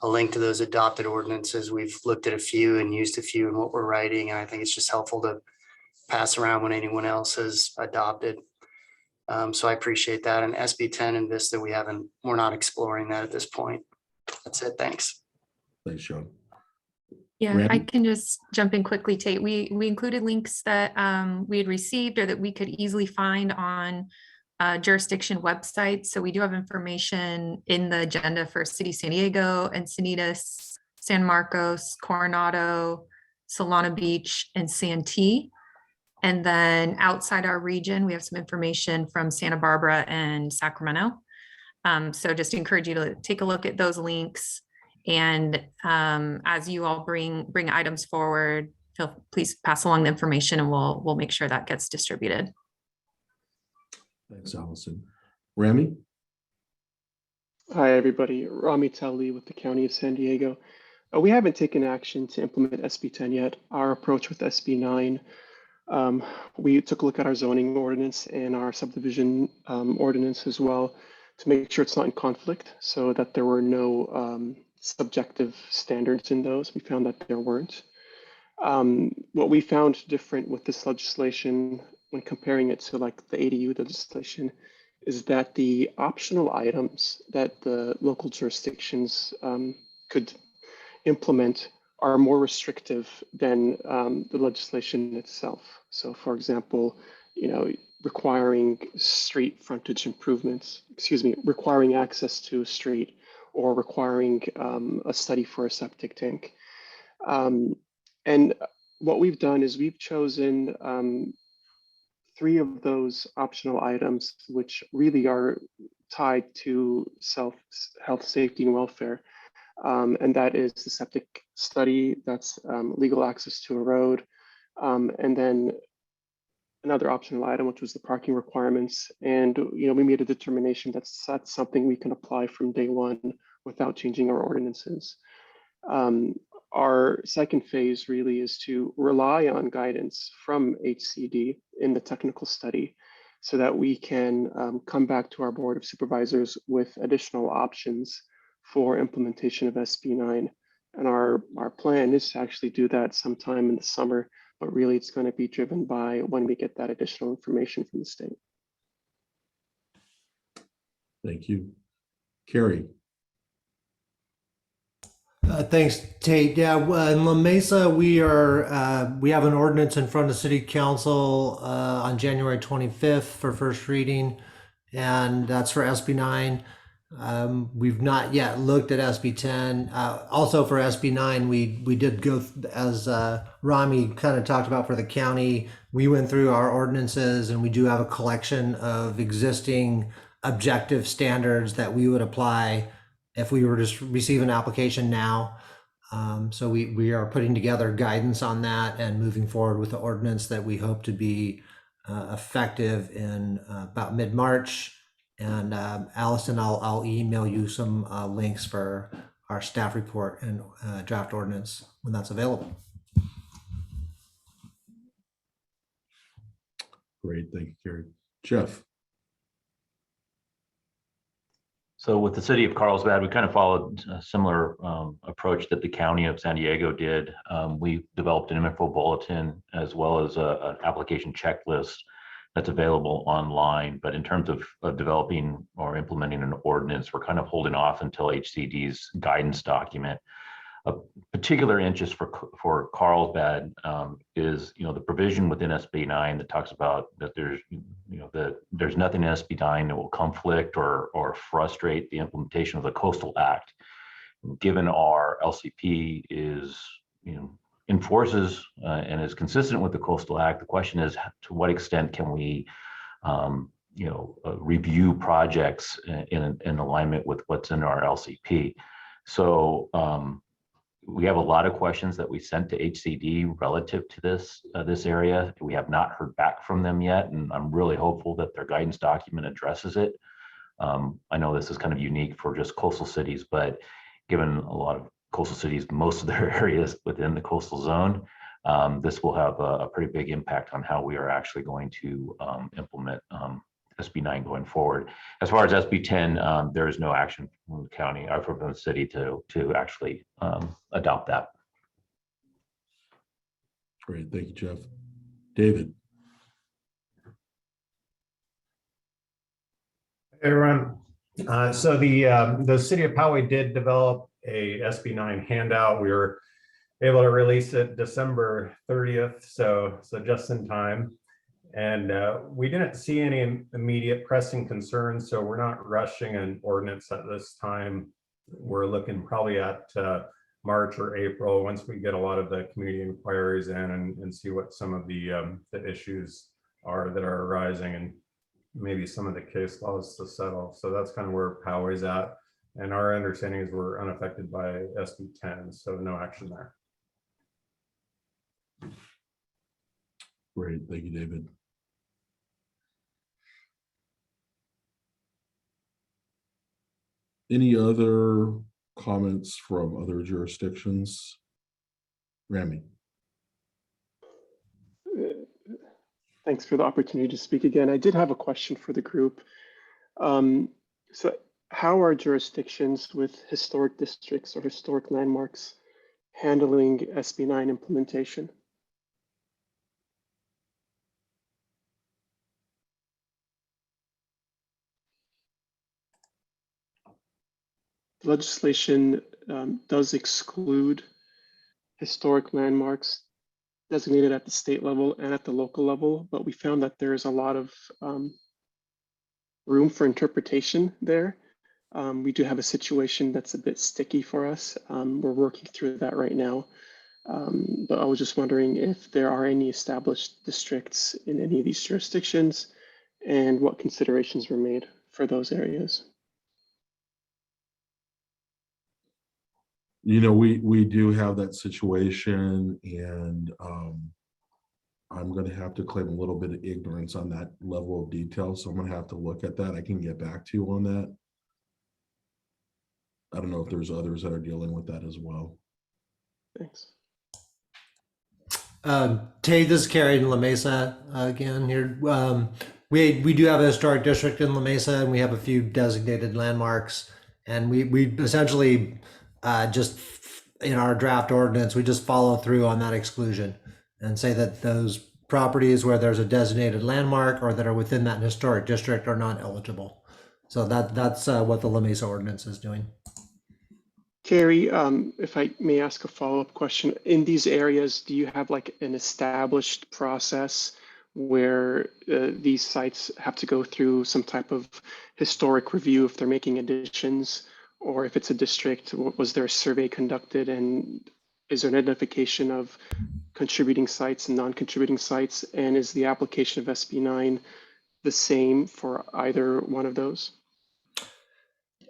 a link to those adopted ordinances. We've looked at a few and used a few in what we're writing, and I think it's just helpful to pass around when anyone else has adopted. So I appreciate that. And SB 10 and Vista, we're not exploring that at this point. That's it. Thanks. Thanks, Sean. Yeah, Randy? I can just jump in quickly, Tate. We included links that we had received or that we could easily find on jurisdiction websites. So we do have information in the agenda for City San Diego, Encinitas, San Marcos, Coronado, Solana Beach, and Santee. And then outside our region, we have some information from Santa Barbara and Sacramento. So just encourage you to take a look at those links. And as you all bring items forward, please pass along the information and we'll make sure that gets distributed. Thanks, Allison. Rami? Hi, everybody. Rami Tali with the County of San Diego. We haven't taken action to implement SB 10 yet. Our approach with SB 9, we took a look at our zoning ordinance and our subdivision ordinance as well to make sure it's not in conflict, so that there were no subjective standards in those. We found that there weren't. What we found different with this legislation when comparing it to like the ADU legislation is that the optional items that the local jurisdictions could implement are more restrictive than the legislation itself. So for example, requiring street frontage improvements, requiring access to a street, or requiring a study for a septic tank. And what we've done is we've chosen 3 of those optional items, which really are tied to health, safety, and welfare. And that is the septic study, that's legal access to a road, and then another optional item, which was the parking requirements. And we made a determination that's something we can apply from day one without changing our ordinances. Our second phase really is to rely on guidance from HCD in the technical study so that we can come back to our Board of Supervisors with additional options for implementation of SB9. And our plan is to actually do that sometime in the summer, but really it's going to be driven by when we get that additional information from the state. Thank you. Carrie. Thanks, Tate. Yeah, in La Mesa, we have an ordinance in front of City Council on January 25th for first reading, and that's for SB9. We've not yet looked at SB10. Also for SB9, we did go, as Rami kind of talked about for the county, we went through our ordinances and we do have a collection of existing objective standards that we would apply if we were to receive an application now. So we are putting together guidance on that and moving forward with the ordinance that we hope to be effective in about mid-March. And Allison, I'll email you some links for our staff report and draft ordinance when that's available. Great, thank you, Carrie. Jeff. So with the city of Carlsbad, we kind of followed a similar approach that the county of San Diego did. We developed an info bulletin as well as an application checklist that's available online. But in terms of developing or implementing an ordinance, we're kind of holding off until HCD's guidance document. A particular interest for Carlsbad is, the provision within SB9 that talks about that there's nothing in SB9 that will conflict or frustrate the implementation of the Coastal Act. Given our LCP is, enforces and is consistent with the Coastal Act, the question is to what extent can we, review projects in alignment with what's in our LCP. So we have a lot of questions that we sent to HCD relative to this area. We have not heard back from them yet, and I'm really hopeful that their guidance document addresses it. I know this is kind of unique for just coastal cities, but given a lot of coastal cities, most of their areas within the coastal zone, this will have a pretty big impact on how we are actually going to implement SB9 going forward. As far as SB10, there is no action from the county or from the city to actually adopt that. Great, thank you, Jeff. David. Hey, everyone. So the city of Poway did develop a SB9 handout. We were able to release it December 30th, so just in time. And we didn't see any immediate pressing concerns, so we're not rushing an ordinance at this time. We're looking probably at March or April once we get a lot of the community inquiries in and see what some of the issues are that are arising and maybe some of the case laws to settle. So that's kind of where Poway's at. And our understanding is we're unaffected by SB10, so no action there. Great, thank you, David. Any other comments from other jurisdictions? Rami. Thanks for the opportunity to speak again. I did have a question for the group. So how are jurisdictions with historic districts or historic landmarks handling SB9 implementation? The legislation does exclude historic landmarks designated at the state level and at the local level, but we found that there's a lot of room for interpretation there. We do have a situation that's a bit sticky for us. We're working through that right now. But I was just wondering if there are any established districts in any of these jurisdictions and what considerations were made for those areas. You know, we do have that situation, and I'm going to have to claim a little bit of ignorance on that level of detail. So I'm going to have to look at that. I can get back to you on that. I don't know if there's others that are dealing with that as well. Thanks. Tay, this is Carrie in La Mesa again here. We do have a historic district in La Mesa, and we have a few designated landmarks, and we essentially just in our draft ordinance, we just follow through on that exclusion and say that those properties where there's a designated landmark or that are within that historic district are not eligible. So that's what the La Mesa ordinance is doing. Carrie, if I may ask a follow-up question, in these areas, do you have like an established process where these sites have to go through some type of historic review if they're making additions, or if it's a district, was there a survey conducted, and is there an identification of contributing sites and non-contributing sites, and is the application of SB9 the same for either one of those?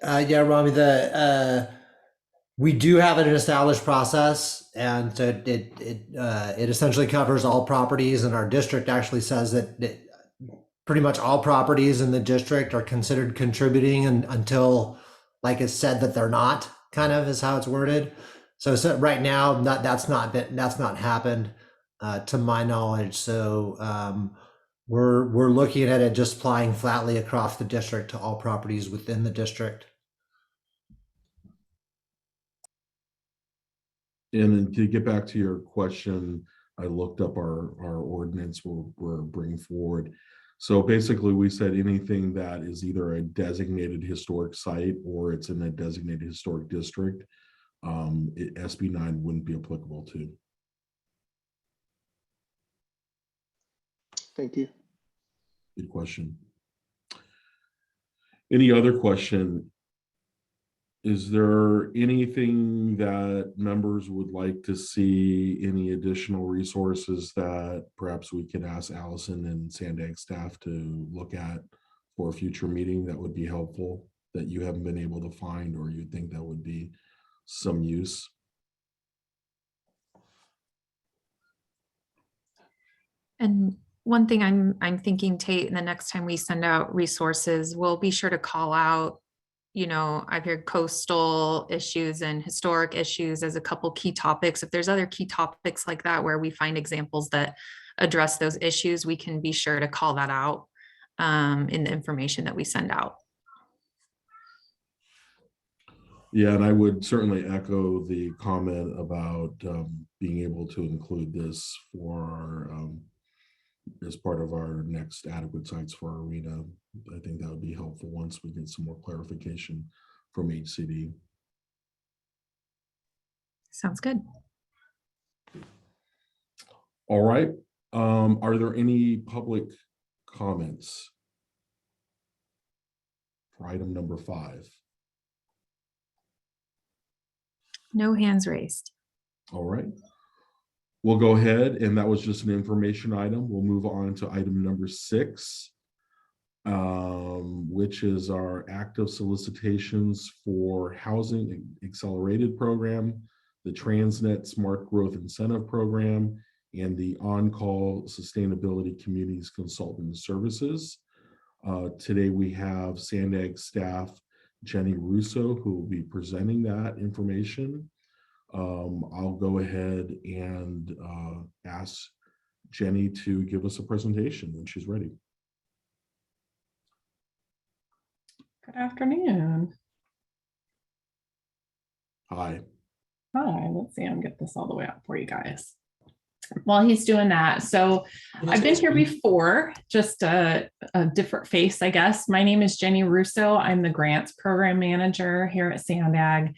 Yeah, Rami, we do have an established process, and so it essentially covers all properties, and our district actually says that pretty much all properties in the district are considered contributing until like it's said that they're not, kind of is how it's worded. So right now that's not happened to my knowledge. So we're looking at it just applying flatly across the district to all properties within the district. And then to get back to your question, I looked up our ordinance we're bringing forward. So basically we said anything that is either a designated historic site or it's in a designated historic district, SB9 wouldn't be applicable to. Thank you. Good question. Any other question? Is there anything that members would like to see, any additional resources that perhaps we could ask Allison and Sandag staff to look at for a future meeting that would be helpful, that you haven't been able to find, or you think that would be some use? And one thing I'm thinking, Tate, and the next time we send out resources, we'll be sure to call out, you know, I've heard coastal issues and historic issues as a couple key topics. If there's other key topics like that where we find examples that address those issues, we can be sure to call that out in the information that we send out. Yeah, and I would certainly echo the comment about being able to include this for our, as part of our next adequate sites for our arena. I think that would be helpful once we get some more clarification from HCD. Sounds good. All right. Are there any public comments for item number 5? No hands raised. All right. We'll go ahead, and that was just an information item. We'll move on to item number 6, which is our active solicitations for Housing Accelerated Program, the Transnet Smart Growth Incentive Program, and the On-Call Sustainability Communities Consultant Services. Today we have Sandag staff, Jenny Russo, who will be presenting that information. I'll go ahead and ask Jenny to give us a presentation when she's ready. Good afternoon. Hi. Hi, let's see, I'm gonna get this all the way up for you guys. While he's doing that, so I've been here before, just a different face, I guess. My name is Jenny Russo. I'm the grants program manager here at Sandag.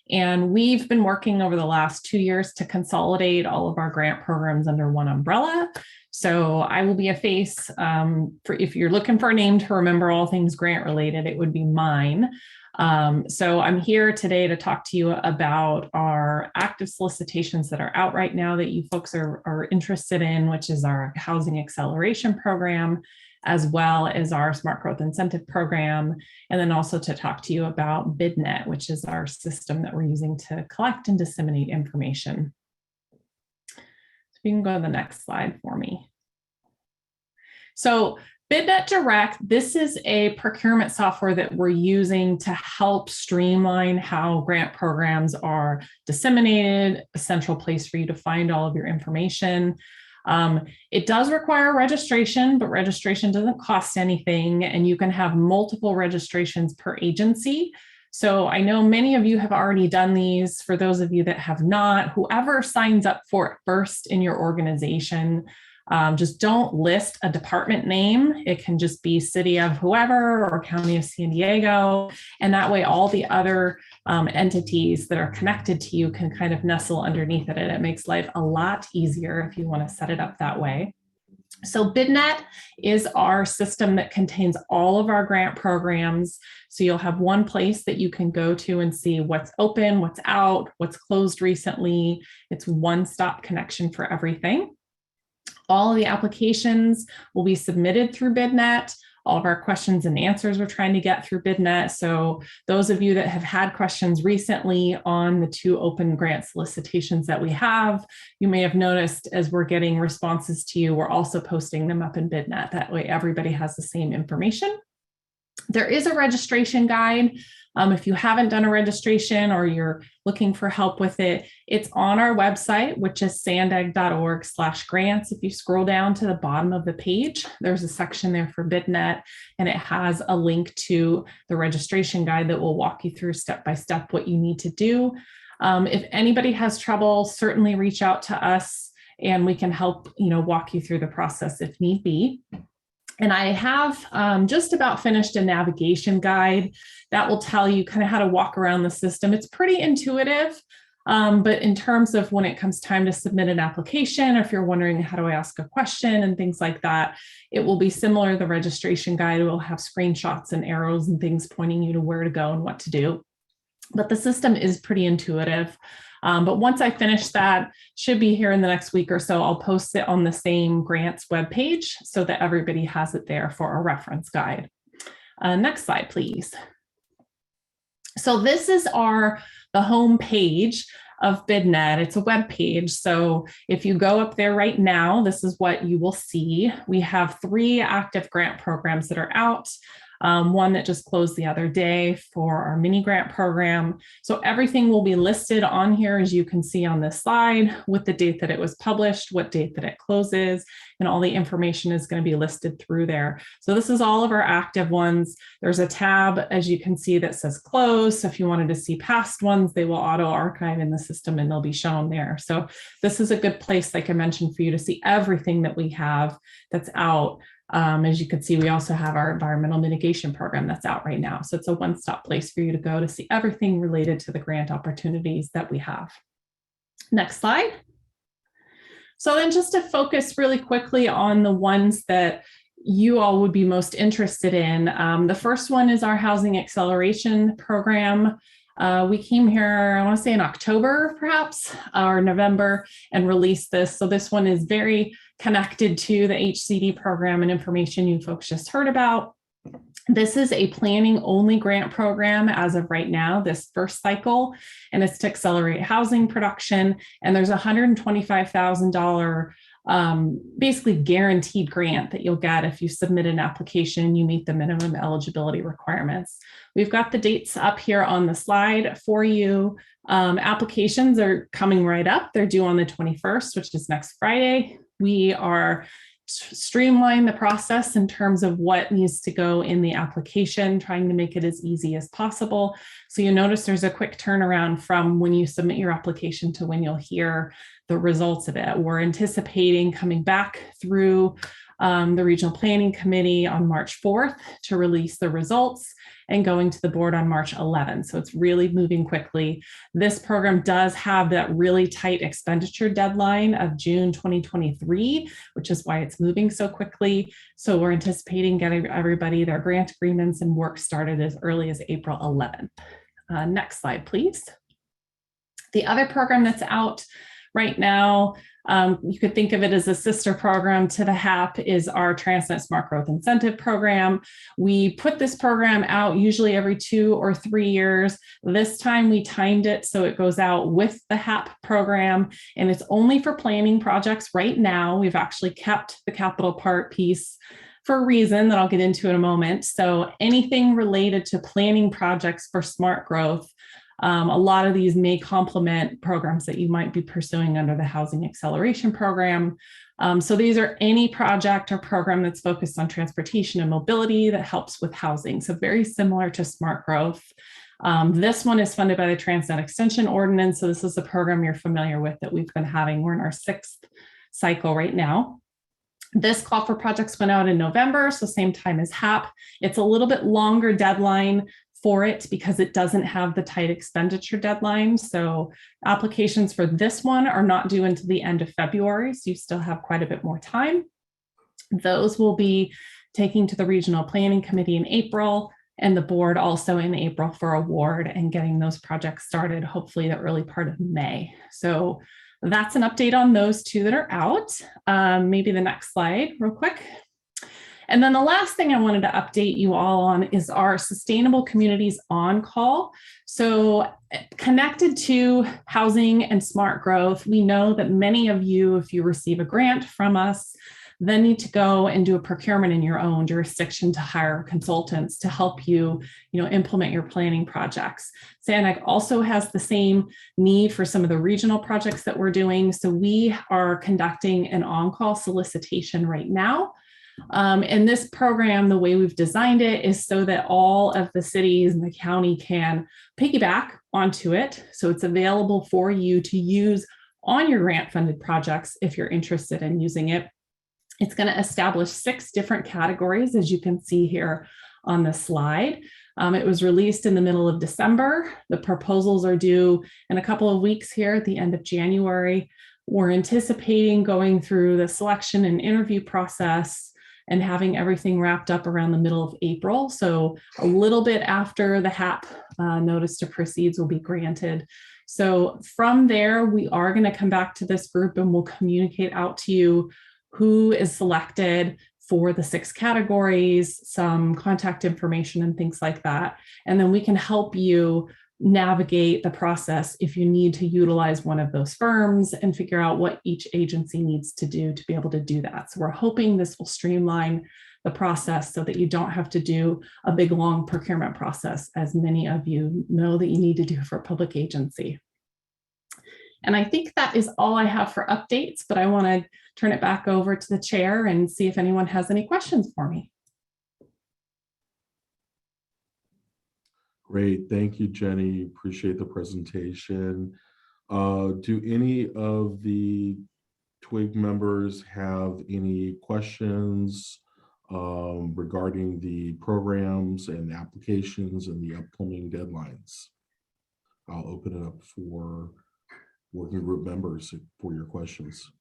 And we've been working over the last 2 years to consolidate all of our grant programs under one umbrella. So I will be a face for if you're looking for a name to remember all things grant related, it would be mine. So I'm here today to talk to you about our active solicitations that are out right now that you folks are interested in, which is our housing acceleration program, as well as our smart growth incentive program. And then also to talk to you about BidNet, which is our system that we're using to collect and disseminate information. So you can go to the next slide for me. So BidNet Direct, this is a procurement software that we're using to help streamline how grant programs are disseminated, a central place for you to find all of your information. It does require registration, but registration doesn't cost anything, and you can have multiple registrations per agency. So I know many of you have already done these. For those of you that have not, whoever signs up for it first in your organization, just don't list a department name. It can just be City of whoever or County of San Diego. And that way all the other entities that are connected to you can kind of nestle underneath it. And it makes life a lot easier if you want to set it up that way. So BidNet is our system that contains all of our grant programs. So you'll have one place that you can go to and see what's open, what's out, what's closed recently. It's one-stop connection for everything. All of the applications will be submitted through BidNet. All of our questions and answers we're trying to get through BidNet. So those of you that have had questions recently on the 2 open grant solicitations that we have, you may have noticed as we're getting responses to you, we're also posting them up in BidNet. That way everybody has the same information. There is a registration guide. If you haven't done a registration or you're looking for help with it, it's on our website, which is sandag.org/grants. If you scroll down to the bottom of the page, there's a section there for BidNet, and it has a link to the registration guide that will walk you through step by step what you need to do. If anybody has trouble, certainly reach out to us and we can help, walk you through the process if need be. And I have just about finished a navigation guide that will tell you kind of how to walk around the system. It's pretty intuitive, but in terms of when it comes time to submit an application, or if you're wondering how do I ask a question and things like that, it will be similar to the registration guide. It will have screenshots and arrows and things pointing you to where to go and what to do. But the system is pretty intuitive. But once I finish that, should be here in the next week or so, I'll post it on the same grants webpage so that everybody has it there for a reference guide. Next slide, please. So this is the home page of BidNet. It's a web page. So if you go up there right now, this is what you will see. We have 3 active grant programs that are out. One that just closed the other day for our mini grant program. So everything will be listed on here, as you can see on this slide, with the date that it was published, what date that it closes, and all the information is going to be listed through there. So this is all of our active ones. There's a tab, as you can see, that says close. So if you wanted to see past ones, they will auto archive in the system and they'll be shown there. So this is a good place, like I mentioned, for you to see everything that we have that's out. As you can see, we also have our environmental mitigation program that's out right now. So it's a one-stop place for you to go to see everything related to the grant opportunities that we have. Next slide. So then just to focus really quickly on the ones that you all would be most interested in. The first one is our housing acceleration program. We came here, I want to say in October, perhaps, or November, and released this. So this one is very connected to the HCD program and information you folks just heard about. This is a planning only grant program as of right now, this first cycle, and it's to accelerate housing production. And there's a $125,000 basically guaranteed grant that you'll get if you submit an application, you meet the minimum eligibility requirements. We've got the dates up here on the slide for you. Applications are coming right up. They're due on the 21st, which is next Friday. We are streamline the process in terms of what needs to go in the application, trying to make it as easy as possible. So you notice there's a quick turnaround from when you submit your application to when you'll hear the results of it. We're anticipating coming back through the Regional Planning Committee on March 4th to release the results, and going to the board on March 11th. So it's really moving quickly. This program does have that really tight expenditure deadline of June 2023, which is why it's moving so quickly. So we're anticipating getting everybody their grant agreements and work started as early as April 11th. Next slide, please. The other program that's out right now, you could think of it as a sister program to the HAP, is our Transplant Smart Growth Incentive Program. We put this program out usually every 2 or 3 years. This time we timed it so it goes out with the HAP program, and it's only for planning projects right now. We've actually kept the capital part piece for a reason that I'll get into in a moment. So anything related to planning projects for smart growth, a lot of these may complement programs that you might be pursuing under the Housing Acceleration Program. So these are any project or program that's focused on transportation and mobility that helps with housing. So very similar to smart growth. This one is funded by the Transit Extension Ordinance. So this is a program you're familiar with that we've been having. We're in our 6th cycle right now. This call for projects went out in November, so same time as HAP. It's a little bit longer deadline for it because it doesn't have the tight expenditure deadline. So applications for this one are not due until the end of February, so you still have quite a bit more time. Those will be taking to the Regional Planning Committee in April, and the board also in April for award, and getting those projects started hopefully the early part of May. So that's an update on those 2 that are out. Maybe the next slide real quick. And then the last thing I wanted to update you all on is our Sustainable Communities On Call. So connected to housing and smart growth, we know that many of you, if you receive a grant from us, then need to go and do a procurement in your own jurisdiction to hire consultants to help you, implement your planning projects. Sandag also has the same need for some of the regional projects that we're doing. So we are conducting an on-call solicitation right now. And this program, the way we've designed it is so that all of the cities and the county can piggyback onto it. So it's available for you to use on your grant funded projects if you're interested in using it. It's going to establish 6 different categories, as you can see here on the slide. It was released in the middle of December. The proposals are due in a couple of weeks here at the end of January. We're anticipating going through the selection and interview process and having everything wrapped up around the middle of April. So a little bit after the HAP notice to proceeds will be granted. So from there, we are going to come back to this group and we'll communicate out to you who is selected for the 6 categories, some contact information and things like that. And then we can help you navigate the process if you need to utilize one of those firms and figure out what each agency needs to do to be able to do that. So we're hoping this will streamline the process so that you don't have to do a big long procurement process, as many of you know that you need to do for a public agency. And I think that is all I have for updates, but I want to turn it back over to the chair and see if anyone has any questions for me. Great, thank you, Jenny. Appreciate the presentation. Do any of the TWIG members have any questions regarding the programs and applications and the upcoming deadlines? I'll open it up for working group members for your questions.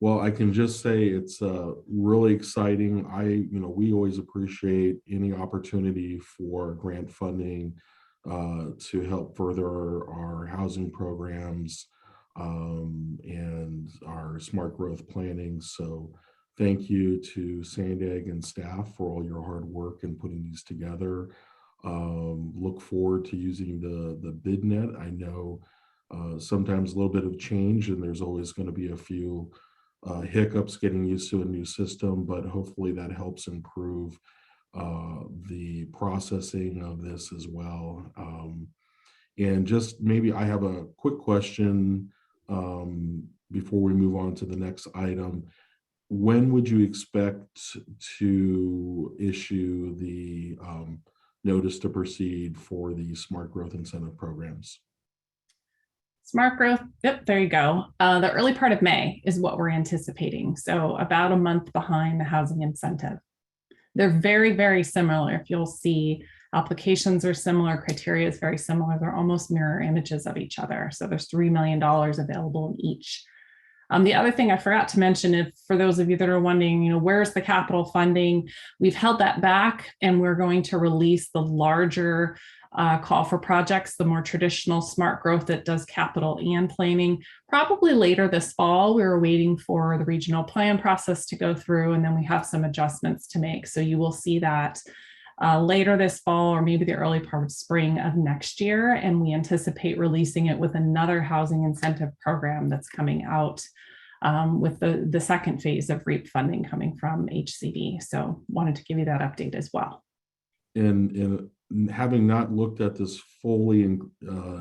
Well, I can just say it's really exciting. We always appreciate any opportunity for grant funding to help further our housing programs and our smart growth planning. So thank you to Sandag and staff for all your hard work in putting these together. Look forward to using the BidNet. I know sometimes a little bit of change, and there's always going to be a few hiccups getting used to a new system, but hopefully that helps improve the processing of this as well. And just maybe I have a quick question before we move on to the next item. When would you expect to issue the notice to proceed for the smart growth incentive programs? Smart growth, yep, there you go. The early part of May is what we're anticipating. So about a month behind the housing incentive. They're very, very similar. If you'll see, applications are similar, criteria is very similar. They're almost mirror images of each other. So there's $3 million available in each. The other thing I forgot to mention, if for those of you that are wondering, where's the capital funding? We've held that back, and we're going to release the larger call for projects, the more traditional smart growth that does capital and planning, probably later this fall. We were waiting for the regional plan process to go through, and then we have some adjustments to make. So you will see that later this fall, or maybe the early part of spring of next year. And we anticipate releasing it with another housing incentive program that's coming out with the second phase of REAP funding coming from HCD. So wanted to give you that update as well. And having not looked at this fully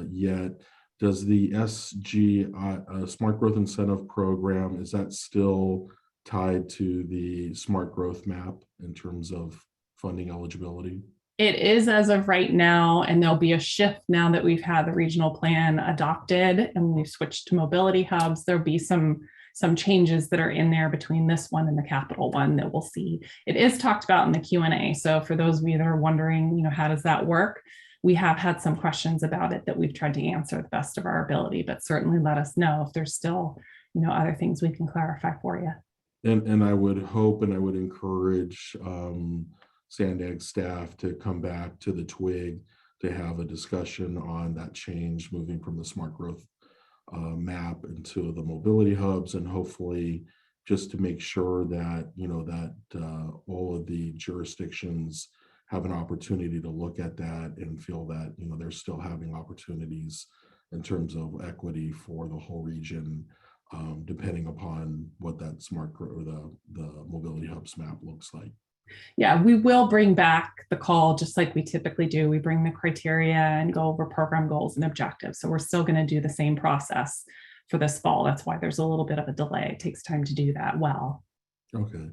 yet, does the SG Smart Growth Incentive Program, is that still tied to the Smart Growth Map in terms of funding eligibility? It is as of right now, and there'll be a shift now that we've had the regional plan adopted and we've switched to mobility hubs. There'll be some changes that are in there between this one and the capital one that we'll see. It is talked about in the Q&A. So for those of you that are wondering, how does that work? We have had some questions about it that we've tried to answer to the best of our ability, but certainly let us know if there's still, other things we can clarify for you. And I would hope and I would encourage Sandag staff to come back to the TWIG to have a discussion on that change, moving from the smart growth map into the mobility hubs, and hopefully just to make sure that all of the jurisdictions have an opportunity to look at that and feel that they're still having opportunities in terms of equity for the whole region, depending upon what that smart or the mobility hubs map looks like. Yeah, we will bring back the call just like we typically do. We bring the criteria and go over program goals and objectives. So we're still going to do the same process for this fall. That's why there's a little bit of a delay. It takes time to do that well. Okay.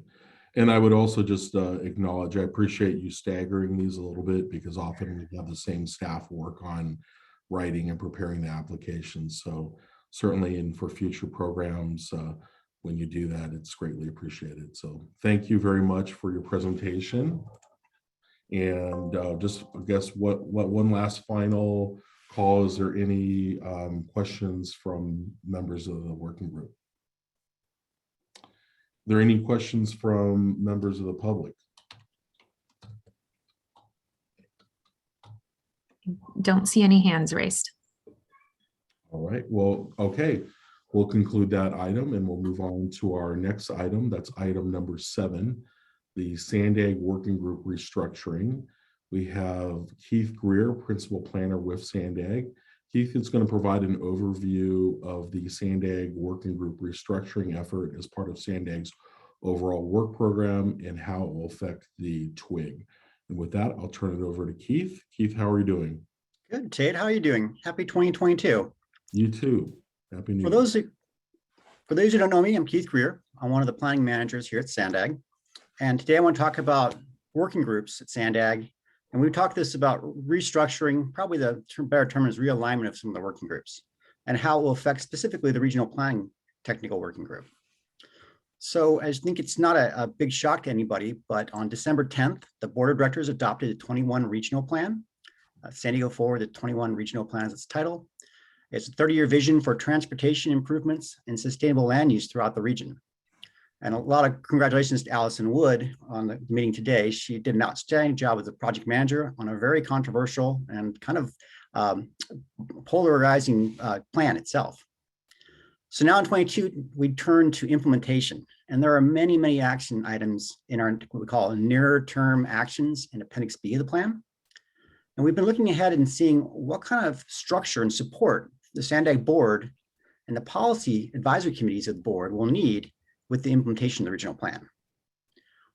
And I would also just acknowledge, I appreciate you staggering these a little bit, because often we have the same staff work on writing and preparing the applications. So certainly, and for future programs, when you do that, it's greatly appreciated. So thank you very much for your presentation. And just, I guess, what one last final call, is there any questions from members of the working group? Are there any questions from members of the public? Don't see any hands raised. All right, well, okay. We'll conclude that item and we'll move on to our next item. That's item number 7, the Sandag Working Group Restructuring. We have Keith Greer, Principal Planner with Sandag. Keith is going to provide an overview of the Sandag Working Group Restructuring effort as part of Sandag's overall work program and how it will affect the TWIG. And with that, I'll turn it over to Keith. Keith, how are you doing? Good, Tate. How are you doing? Happy 2022. You too. Happy New Year. For those who don't know me, I'm Keith Greer. I'm one of the planning managers here at Sandag. And today I want to talk about working groups at Sandag. And we talked this about restructuring, probably the better term is realignment of some of the working groups, and how it will affect specifically the regional planning technical working group. So I think it's not a big shock to anybody, but on December 10th, the board of directors adopted a 21 regional plan. San Diego Forward, the 21 regional plan is its title. It's a 30-year vision for transportation improvements and sustainable land use throughout the region. And a lot of congratulations to Allison Wood on the meeting today. She did an outstanding job as a project manager on a very controversial and kind of polarizing plan itself. So now in 22, we turn to implementation. And there are many, many action items in our, what we call nearer term actions in Appendix B of the plan. And we've been looking ahead and seeing what kind of structure and support the Sandag board and the policy advisory committees of the board will need with the implementation of the regional plan.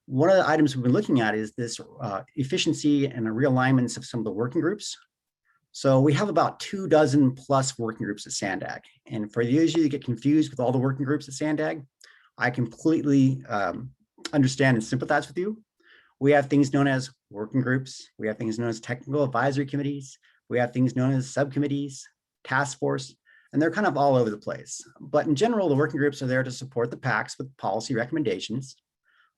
One of the items we've been looking at is this efficiency and the realignments of some of the working groups. So we have about 24+ working groups at Sandag. And for those of you that get confused with all the working groups at Sandag, I completely understand and sympathize with you. We have things known as working groups. We have things known as technical advisory committees. We have things known as subcommittees, task force, and they're kind of all over the place. But in general, the working groups are there to support the PACs with policy recommendations.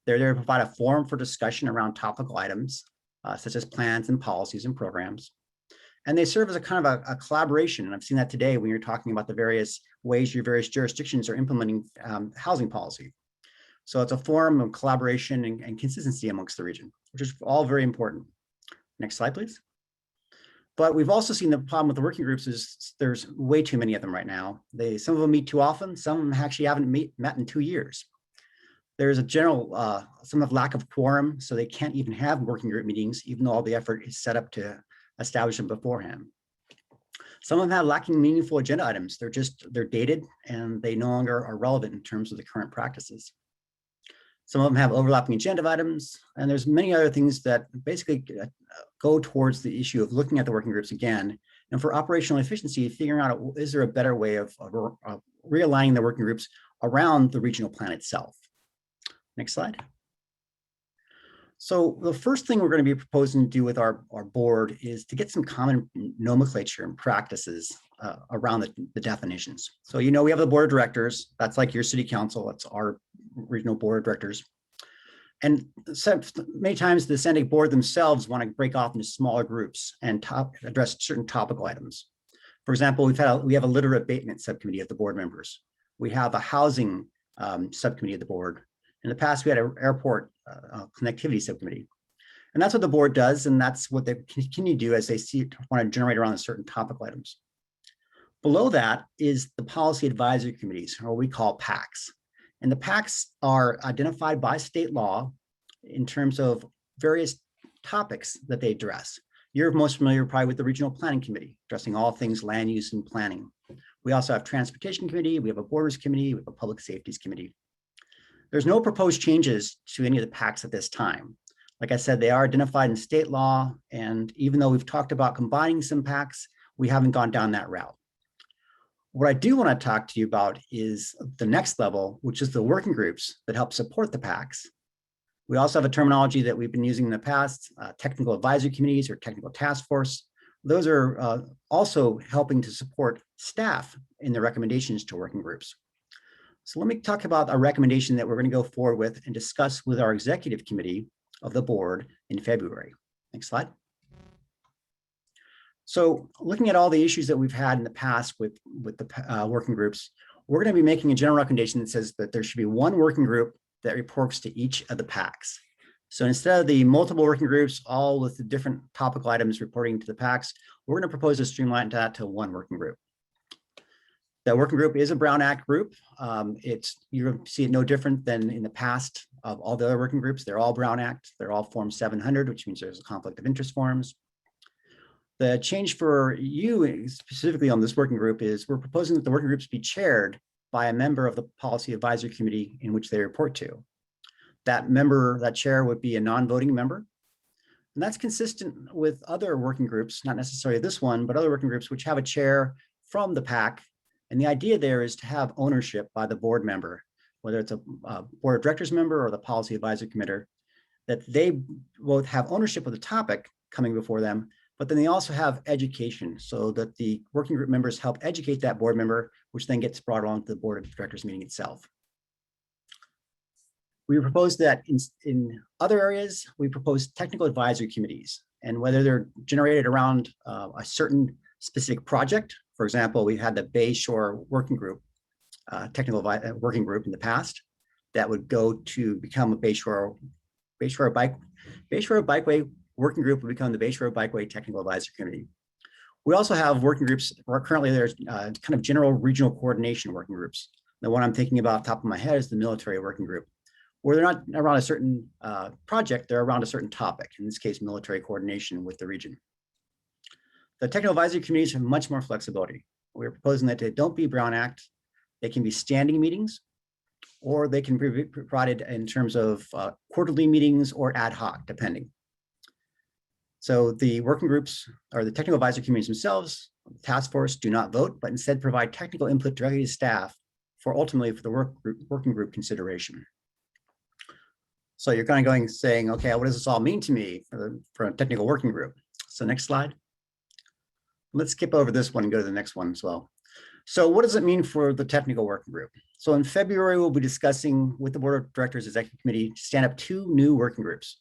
They're there to provide a forum for discussion around topical items, such as plans and policies and programs. And they serve as a kind of a collaboration. And I've seen that today when you're talking about the various ways your various jurisdictions are implementing housing policy. So it's a forum of collaboration and consistency amongst the region, which is all very important. Next slide, please. But we've also seen the problem with the working groups is there's way too many of them right now. Some of them meet too often. Some of them actually haven't met in 2 years. There's a general, some of lack of quorum, so they can't even have working group meetings, even though all the effort is set up to establish them beforehand. Some of them have lacking meaningful agenda items. They're dated and they no longer are relevant in terms of the current practices. Some of them have overlapping agenda items, and there's many other things that basically go towards the issue of looking at the working groups again. And for operational efficiency, figuring out, is there a better way of realigning the working groups around the regional plan itself? Next slide. So the first thing we're going to be proposing to do with our board is to get some common nomenclature and practices around the definitions. So, we have the board of directors. That's like your city council. That's our regional board of directors. And many times the Sandag board themselves want to break off into smaller groups and address certain topical items. For example, we have a litter abatement subcommittee of the board members. We have a housing subcommittee of the board. In the past, we had an airport connectivity subcommittee. And that's what the board does, and that's what they continue to do as they want to generate around certain topical items. Below that is the policy advisory committees, or what we call PACs. And the PACs are identified by state law in terms of various topics that they address. You're most familiar probably with the Regional Planning Committee, addressing all things land use and planning. We also have Transportation Committee, we have a Borders Committee, we have a Public Safeties Committee. There's no proposed changes to any of the PACs at this time. Like I said, they are identified in state law, and even though we've talked about combining some PACs, we haven't gone down that route. What I do want to talk to you about is the next level, which is the working groups that help support the PACs. We also have a terminology that we've been using in the past, technical advisory committees or technical task force. Those are also helping to support staff in their recommendations to working groups. So let me talk about a recommendation that we're going to go forward with and discuss with our executive committee of the board in February. Next slide. So looking at all the issues that we've had in the past with the working groups, we're going to be making a general recommendation that says that there should be one working group that reports to each of the PACs. So instead of the multiple working groups, all with the different topical items reporting to the PACs, we're going to propose to streamline that to one working group. That working group is a Brown Act group. You see it no different than in the past of all the other working groups. They're all Brown Act. They're all Form 700, which means there's a conflict of interest forms. The change for you specifically on this working group is we're proposing that the working groups be chaired by a member of the policy advisory committee in which they report to. That chair would be a non-voting member. And that's consistent with other working groups, not necessarily this one, but other working groups which have a chair from the PAC. And the idea there is to have ownership by the board member, whether it's a board of directors member or the policy advisory committee, that they both have ownership of the topic coming before them, but then they also have education so that the working group members help educate that board member, which then gets brought on to the board of directors meeting itself. We propose that in other areas, we propose technical advisory committees, and whether they're generated around a certain specific project. For example, we had the Bay Shore Working Group, technical working group in the past that would go to become a Bay Shore Bikeway Working Group would become the Bay Shore Bikeway Technical Advisory Committee. We also have working groups, or currently there's kind of general regional coordination working groups. The one I'm thinking about top of my head is the military working group, where they're not around a certain project, they're around a certain topic, in this case, military coordination with the region. The technical advisory committees have much more flexibility. We're proposing that they don't be Brown Act. They can be standing meetings, or they can be provided in terms of quarterly meetings or ad hoc, depending. So the working groups or the technical advisory committees themselves, the task force, do not vote, but instead provide technical input directly to staff for ultimately for the working group consideration. So you're kind of going saying, okay, what does this all mean to me for a technical working group? So next slide. Let's skip over this one and go to the next one as well. So what does it mean for the technical working group? So in February, we'll be discussing with the Board of Directors Executive Committee to stand up 2 new working groups.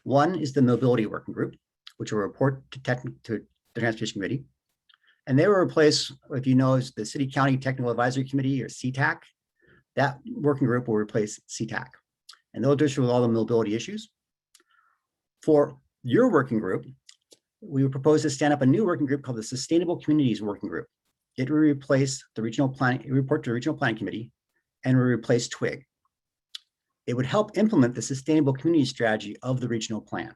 One is the Mobility Working Group, which will report to the Transportation Committee. And they will replace, if you know, the City County Technical Advisory Committee, or CTAC. That working group will replace CTAC. And they'll deal with all the mobility issues. For your working group, we would propose to stand up a new working group called the Sustainable Communities Working Group. It will replace the Regional Planning, report to the Regional Planning Committee, and will replace TWIG. It would help implement the Sustainable Community Strategy of the regional plan.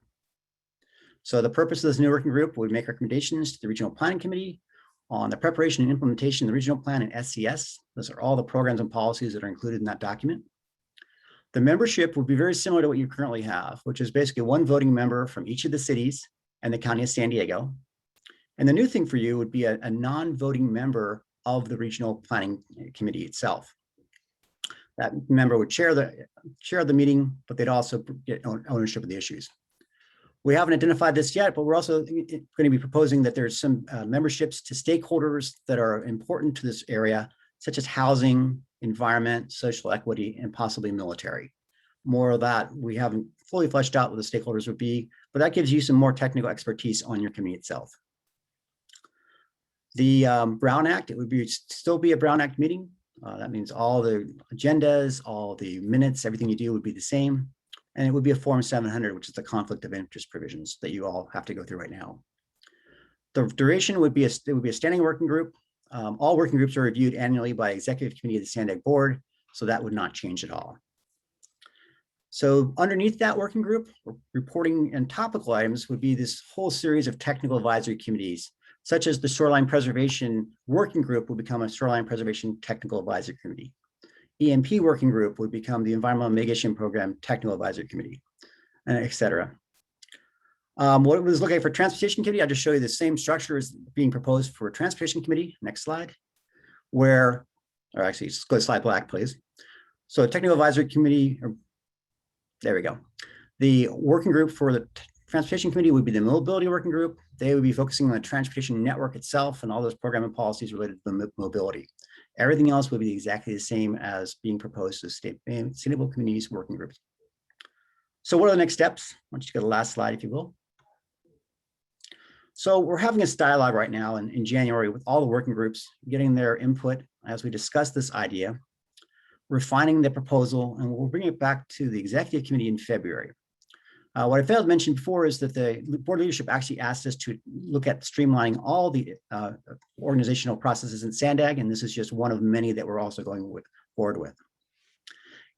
So the purpose of this new working group would make recommendations to the Regional Planning Committee on the preparation and implementation of the regional plan and SCS. Those are all the programs and policies that are included in that document. The membership would be very similar to what you currently have, which is basically 1 voting member from each of the cities and the County of San Diego. And the new thing for you would be a non-voting member of the Regional Planning Committee itself. That member would chair the meeting, but they'd also get ownership of the issues. We haven't identified this yet, but we're also going to be proposing that there's some memberships to stakeholders that are important to this area, such as housing, environment, social equity, and possibly military. More of that we haven't fully fleshed out what the stakeholders would be, but that gives you some more technical expertise on your committee itself. The Brown Act, it would still be a Brown Act meeting. That means all the agendas, all the minutes, everything you do would be the same. And it would be a Form 700, which is the conflict of interest provisions that you all have to go through right now. The duration would be a standing working group. All working groups are reviewed annually by Executive Committee of the Sandag Board, so that would not change at all. So underneath that working group, reporting and topical items would be this whole series of technical advisory committees, such as the Shoreline Preservation Working Group will become a Shoreline Preservation Technical Advisory Committee. EMP Working Group would become the Environmental Mitigation Program Technical Advisory Committee, et cetera. What it was looking for Transportation Committee, I'll just show you the same structure as being proposed for Transportation Committee. Next slide. Or actually, just go to slide black, please. So Technical Advisory Committee, there we go. The working group for the Transportation Committee would be the Mobility Working Group. They would be focusing on the transportation network itself and all those program and policies related to the mobility. Everything else would be exactly the same as being proposed to Sustainable Communities Working Groups. So what are the next steps? Why don't you go to the last slide, if you will. So we're having a dialogue right now in January with all the working groups, getting their input as we discuss this idea, refining the proposal, and we'll bring it back to the Executive Committee in February. What I failed to mention before is that the board leadership actually asked us to look at streamlining all the organizational processes in Sandag, and this is just one of many that we're also going forward with.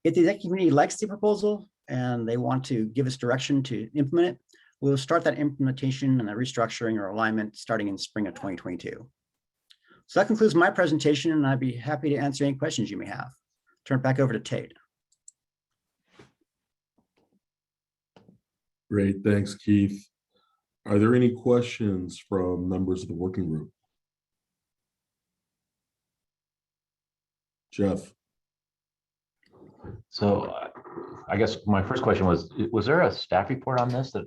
If the Executive Committee likes the proposal and they want to give us direction to implement it, we'll start that implementation and the restructuring or alignment starting in spring of 2022. So that concludes my presentation, and I'd be happy to answer any questions you may have. Turn it back over to Tate. Great, thanks, Keith. Are there any questions from members of the working group? Jeff. So I guess my first question was there a staff report on this that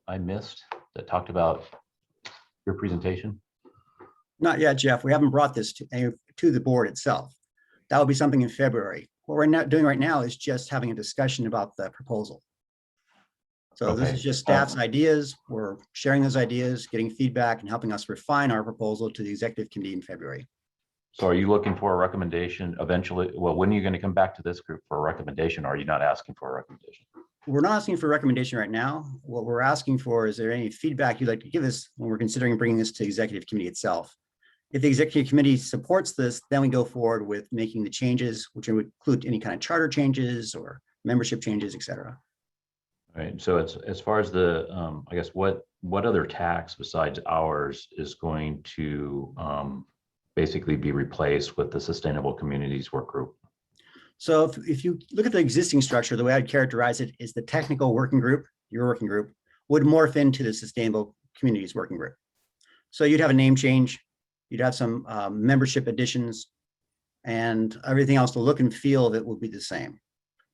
I missed that talked about your presentation? Not yet, Jeff. We haven't brought this to the board itself. That will be something in February. What we're not doing right now is just having a discussion about the proposal. So okay. This is just staff's ideas. We're sharing those ideas, getting feedback, and helping us refine our proposal to the Executive Committee in February. So are you looking for a recommendation eventually? Well, when are you going to come back to this group for a recommendation, or are you not asking for a recommendation? We're not asking for a recommendation right now. What we're asking for is there any feedback you'd like to give us when we're considering bringing this to the Executive Committee itself. If the Executive Committee supports this, then we go forward with making the changes, which would include any kind of charter changes or membership changes, et cetera. Right. So it's as far as the, I guess, what other tax besides ours is going to basically be replaced with the Sustainable Communities Work Group? So if you look at the existing structure, the way I'd characterize it is the technical working group, your working group, would morph into the Sustainable Communities Working Group. So you'd have a name change, you'd have some membership additions, and everything else, the look and feel of it will be the same.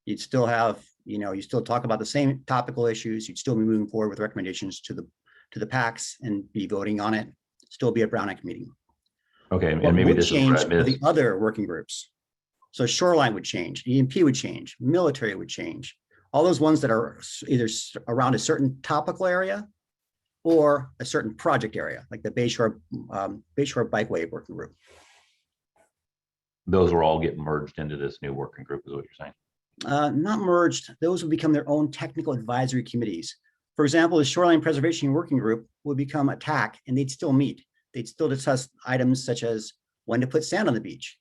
You'd still have You still talk about the same topical issues. You'd still be moving forward with recommendations to the PACs and be voting on it. Still be a Brown Act meeting. Okay, What and maybe would this is change where I are the missed. other working groups. So shoreline would change, EMP would change, military would change. All those ones that are either around a certain topical area or a certain project area, like the Bayshore Bikeway Working Group. Those will all get merged into this new working group, is what you're saying? Not merged, those would become their own technical advisory committees. For example, the Shoreline Preservation Working Group would become a TAC and they'd still meet. They'd still discuss items such as when to put sand on the beach.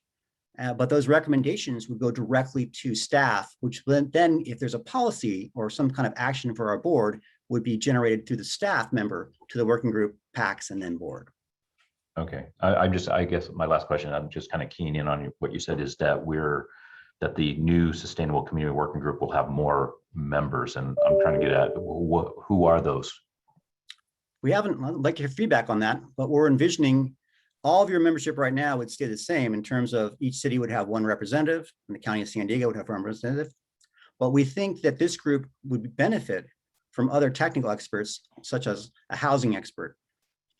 But those recommendations would go directly to staff, which then if there's a policy or some kind of action for our board, would be generated through the staff member to the working group, PACs, and then board. Okay, I guess my last question, I'm just kind of keying in on what you said is that the new Sustainable Community Working Group will have more members, and I'm trying to get at who are those? We haven't, I'd like to hear feedback on that, but we're envisioning all of your membership right now would stay the same in terms of each city would have one representative and the County of San Diego would have one representative. But we think that this group would benefit from other technical experts, such as a housing expert,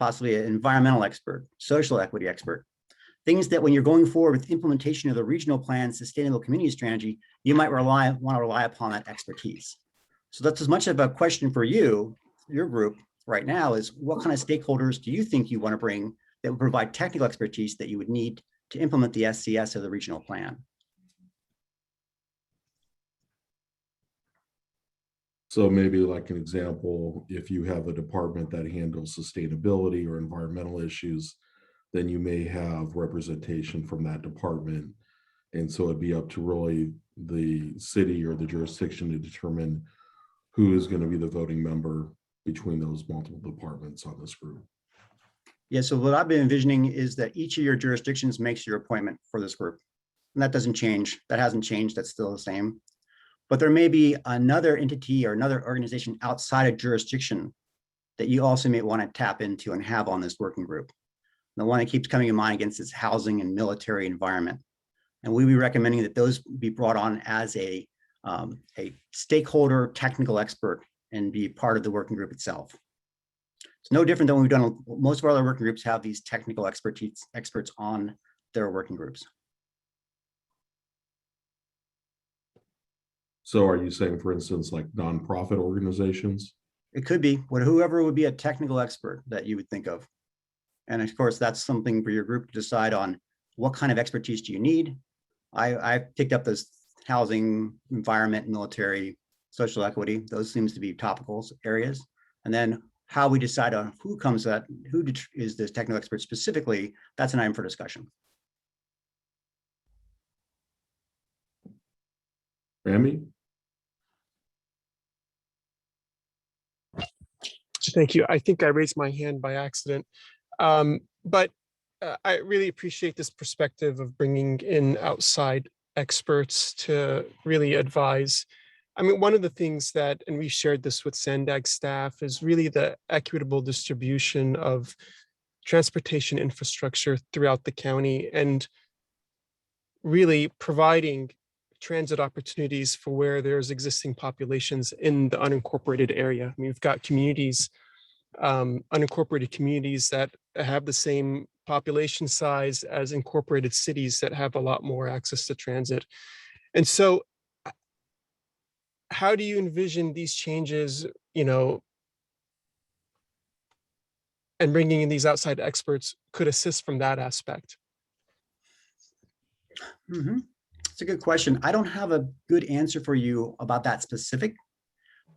possibly an environmental expert, social equity expert, things that when you're going forward with implementation of the regional plan sustainable community strategy, you might want to rely upon that expertise. So that's as much of a question for you, your group right now, is what kind of stakeholders do you think you want to bring that would provide technical expertise that you would need to implement the SCS of the regional plan? So maybe like an example, if you have a department that handles sustainability or environmental issues, then you may have representation from that department. And so it'd be up to really the city or the jurisdiction to determine who is going to be the voting member between those multiple departments on this group. Yeah, so what I've been envisioning is that each of your jurisdictions makes your appointment for this group. And that doesn't change. That hasn't changed. That's still the same. But there may be another entity or another organization outside of jurisdiction that you also may want to tap into and have on this working group. The one that keeps coming in mind against is housing and military environment. And we'll be recommending that those be brought on as a stakeholder technical expert and be part of the working group itself. It's no different than what we've done. Most of our other working groups have these technical experts on their working groups. So are you saying, for instance, like nonprofit organizations? It could be whoever would be a technical expert that you would think of. And of course, that's something for your group to decide on. What kind of expertise do you need? I picked up those housing, environment, military, social equity. Those seems to be topical areas. And then how we decide on who comes at, who is this technical expert specifically, that's an item for discussion. Rami? Thank you. I think I raised my hand by accident. But I really appreciate this perspective of bringing in outside experts to really advise. I mean, one of the things that, and we shared this with Sandag staff, is really the equitable distribution of transportation infrastructure throughout the county and really providing transit opportunities for where there's existing populations in the unincorporated area. I mean, we've got communities, unincorporated communities that have the same population size as incorporated cities that have a lot more access to transit. And so how do you envision these changes, and bringing in these outside experts could assist from that aspect? It's a good question. I don't have a good answer for you about that specific,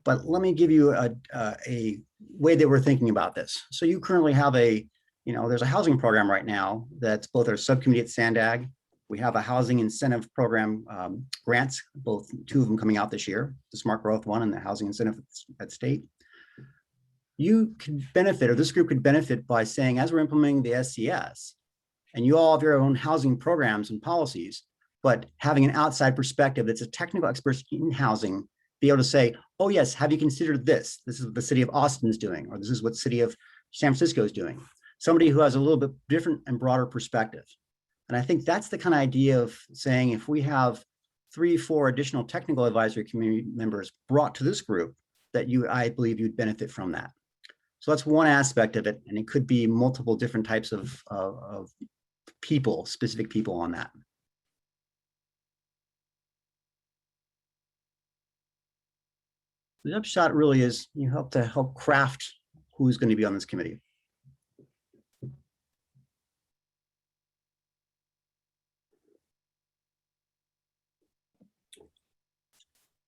but let me give you a way that we're thinking about this. So you currently have there's a housing program right now that's both our subcommittee at Sandag. We have a housing incentive program grants, two of them coming out this year, the Smart Growth one and the housing incentive at state. You could benefit, or this group could benefit by saying, as we're implementing the SCS, and you all have your own housing programs and policies, but having an outside perspective that's a technical expert in housing, be able to say, oh yes, have you considered this? This is what the city of Austin is doing, or this is what city of San Francisco is doing. Somebody who has a little bit different and broader perspective. And I think that's the kind of idea of saying, if we have 3-4 additional technical advisory committee members brought to this group that I believe you'd benefit from that. So that's one aspect of it, and it could be multiple different types of people, specific people on that. The upshot really is you help craft who's going to be on this committee.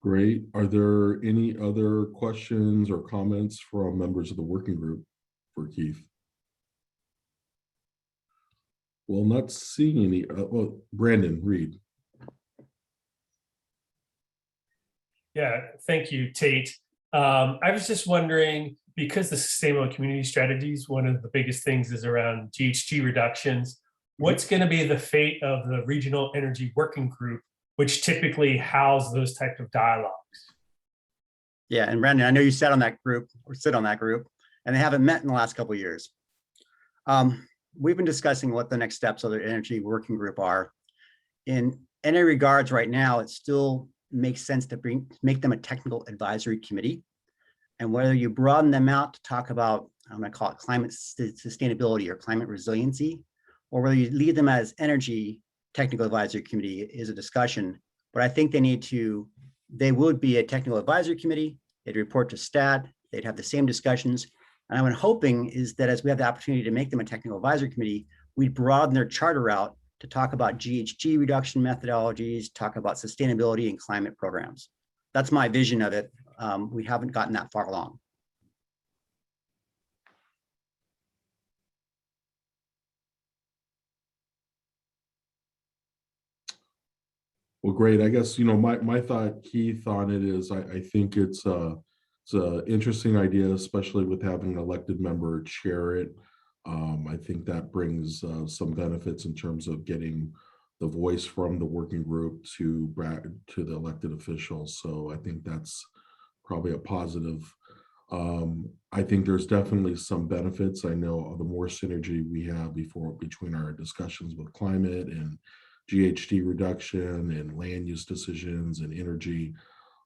Great. Are there any other questions or comments from members of the working group for Keith? Well, not seeing any. Well, Brandon, Reed. Yeah, thank you, Tate. I was just wondering, because the sustainable community strategies, one of the biggest things is around GHG reductions. What's going to be the fate of the regional energy working group, which typically house those type of dialogues? Yeah, and Brandon, I know you sat on that group or sit on that group, and they haven't met in the last couple of years. We've been discussing what the next steps of the energy working group are. In any regards right now, it still makes sense to make them a technical advisory committee. And whether you broaden them out to talk about, I'm going to call it climate sustainability or climate resiliency, or whether you leave them as energy technical advisory committee is a discussion. But I think they would be a technical advisory committee. They'd report to STAT. They'd have the same discussions. And I'm hoping is that as we have the opportunity to make them a technical advisory committee, we'd broaden their charter out to talk about GHG reduction methodologies, talk about sustainability and climate programs. That's my vision of it. We haven't gotten that far along. Well, great. I guess, my thought, Keith, on it is I think it's an interesting idea, especially with having an elected member chair it. I think that brings some benefits in terms of getting the voice from the working group to the elected officials. So I think that's probably a positive. I think there's definitely some benefits. I know the more synergy we have between our discussions with climate and GHG reduction and land use decisions and energy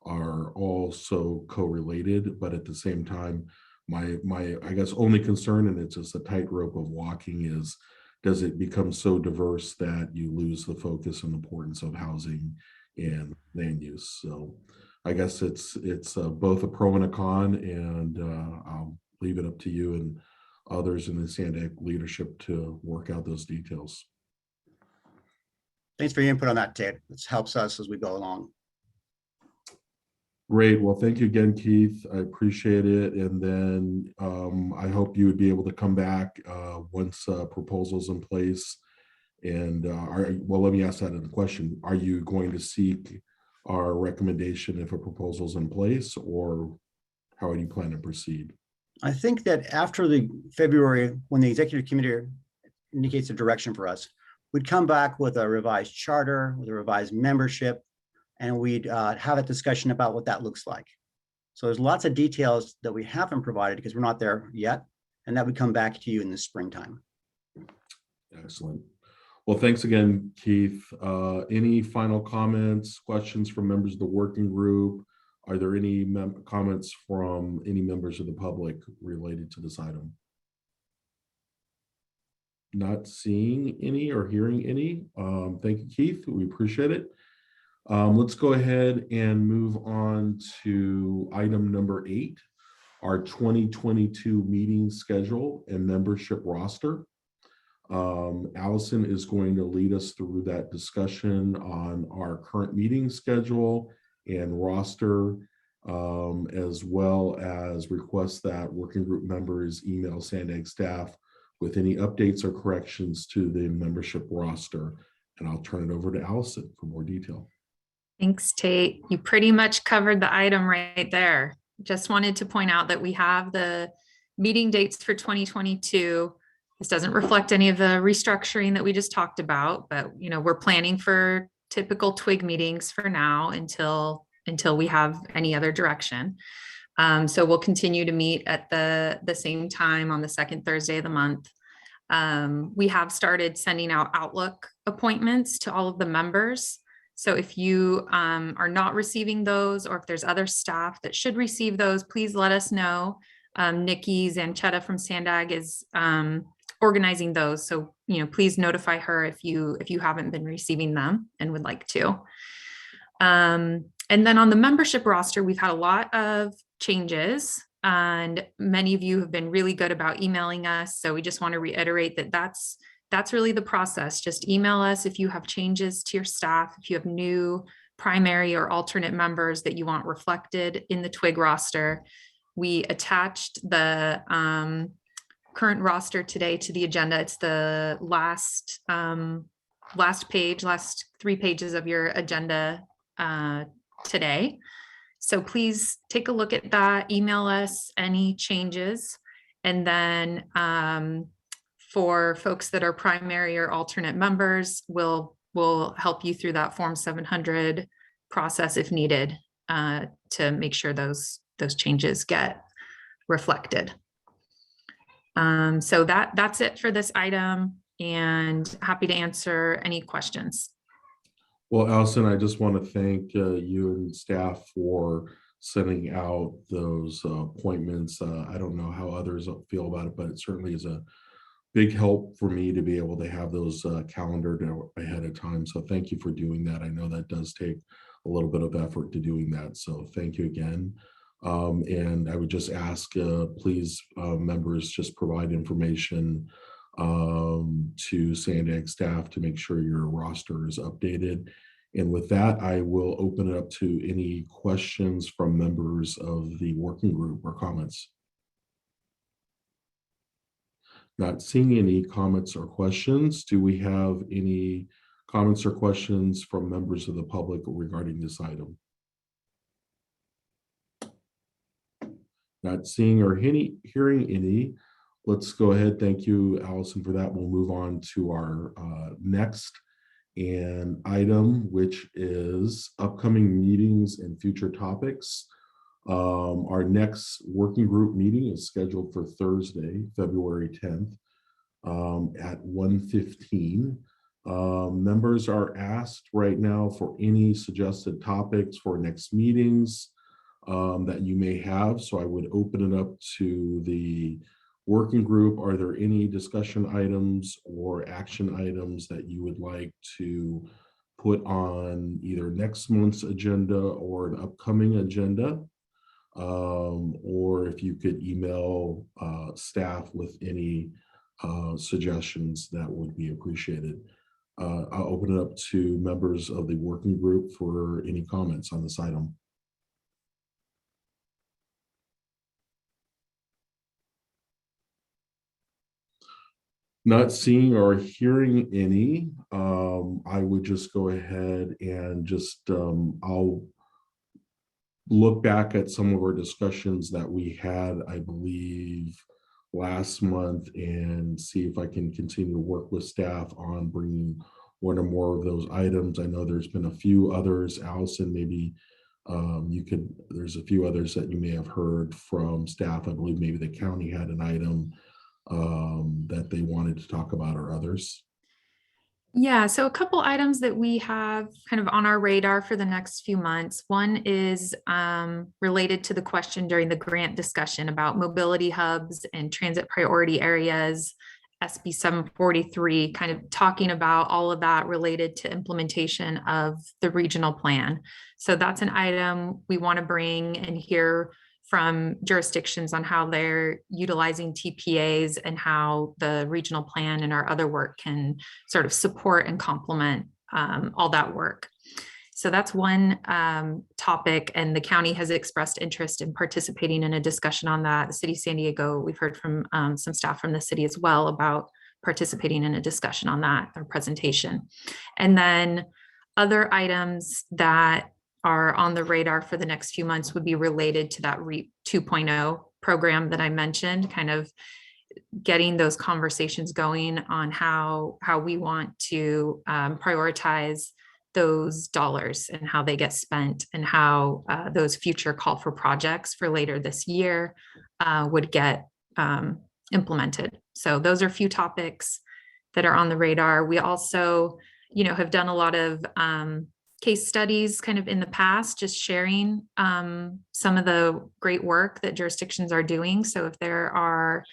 are all so correlated, but at the same time, my I guess only concern, and it's just a tightrope of walking, is does it become so diverse that you lose the focus and importance of housing and land use? So I guess it's both a pro and a con, and I'll leave it up to you and others in the Sandag leadership to work out those details. Thanks for your input on that, Ted. This helps us as we go along. Great. Well, thank you again, Keith. I appreciate it. And then I hope you would be able to come back once proposals in place. And well, let me ask that in a question. Are you going to seek our recommendation if a proposal's in place, or how are you planning to proceed? I think that after the February, when the executive committee indicates a direction for us, we'd come back with a revised charter, with a revised membership, and we'd have a discussion about what that looks like. So there's lots of details that we haven't provided because we're not there yet, and that would come back to you in the springtime. Excellent. Well, thanks again, Keith. Any final comments, questions from members of the working group? Are there any comments from any members of the public related to this item? Not seeing any or hearing any. Thank you, Keith. We appreciate it. Let's go ahead and move on to item number 8, our 2022 meeting schedule and membership roster. Allison is going to lead us through that discussion on our current meeting schedule and roster, as well as request that working group members email Sandag staff with any updates or corrections to the membership roster. And I'll turn it over to Allison for more detail. Thanks, Tate. You pretty much covered the item right there. Just wanted to point out that we have the meeting dates for 2022. This doesn't reflect any of the restructuring that we just talked about, but we're planning for typical twig meetings for now until we have any other direction. So we'll continue to meet at the same time on the second Thursday of the month. We have started sending out Outlook appointments to all of the members. So if you are not receiving those, or if there's other staff that should receive those, please let us know. Nikki Zanchetta from Sandag is organizing those. So, please notify her if you haven't been receiving them and would like to. And then on the membership roster, we've had a lot of changes, and many of you have been really good about emailing us. So we just want to reiterate that that's really the process. Just email us if you have changes to your staff, if you have new primary or alternate members that you want reflected in the TWIG roster. We attached the current roster today to the agenda. It's the last page, last 3 pages of your agenda today. So please take a look at that, email us any changes. And then for folks that are primary or alternate members, we'll help you through that Form 700 process if needed to make sure those changes get reflected. So that's it for this item, and happy to answer any questions. Well, Allison, I just want to thank you and staff for sending out those appointments. I don't know how others feel about it, but it certainly is a big help for me to be able to have those calendared ahead of time. So thank you for doing that. I know that does take a little bit of effort to doing that. So thank you again. And I would just ask, please, members, just provide information to Sandag staff to make sure your roster is updated. And with that, I will open it up to any questions from members of the working group or comments. Not seeing any comments or questions. Do we have any comments or questions from members of the public regarding this item? Not seeing or hearing any. Let's go ahead. Thank you, Allison, for that. We'll move on to our next item, which is upcoming meetings and future topics. Our next working group meeting is scheduled for Thursday, February 10th at 1:15. Members are asked right now for any suggested topics for next meetings that you may have. So I would open it up to the working group. Are there any discussion items or action items that you would like to put on either next month's agenda or an upcoming agenda? Or if you could email staff with any suggestions, that would be appreciated. I'll open it up to members of the working group for any comments on this item. Not seeing or hearing any, I would just go ahead and just, I'll look back at some of our discussions that we had, I believe, last month, and see if I can continue to work with staff on bringing one or more of those items. I know there's been a few others. Allison, maybe there's a few others that you may have heard from staff. I believe maybe the county had an item that they wanted to talk about, or others. Yeah, so a couple items that we have kind of on our radar for the next few months. One is related to the question during the grant discussion about mobility hubs and transit priority areas, SB 743, kind of talking about all of that related to implementation of the regional plan. So that's an item we want to bring and hear from jurisdictions on how they're utilizing TPAs and how the regional plan and our other work can sort of support and complement all that work. So that's one topic, and the county has expressed interest in participating in a discussion on that. The city of San Diego, we've heard from some staff from the city as well about participating in a discussion on that, or presentation. And then other items that are on the radar for the next few months would be related to that REAP 2.0 program that I mentioned, kind of getting those conversations going on how we want to prioritize those dollars and how they get spent, and how those future call for projects for later this year would get implemented. So those are a few topics that are on the radar. We also, have done a lot of case studies kind of in the past, just sharing some of the great work that jurisdictions are doing. So if there are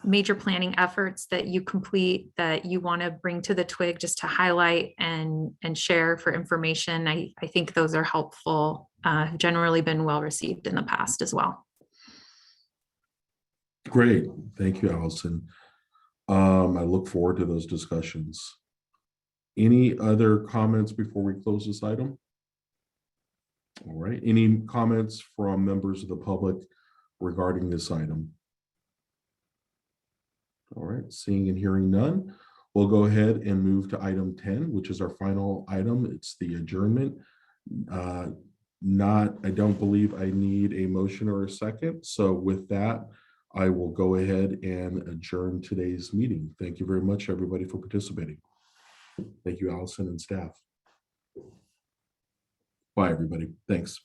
major planning efforts that you complete that you want to bring to the twig just to highlight and share for information, I think those are helpful, have generally been well received in the past as well. Great. Thank you, Allison. I look forward to those discussions. Any other comments before we close this item? All right. Any comments from members of the public regarding this item? All right. Seeing and hearing none, we'll go ahead and move to item 10, which is our final item. It's the adjournment. I don't believe I need a motion or a second. So with that, I will go ahead and adjourn today's meeting. Thank you very much, everybody, for participating. Thank you, Allison and staff. Bye, everybody. Thanks.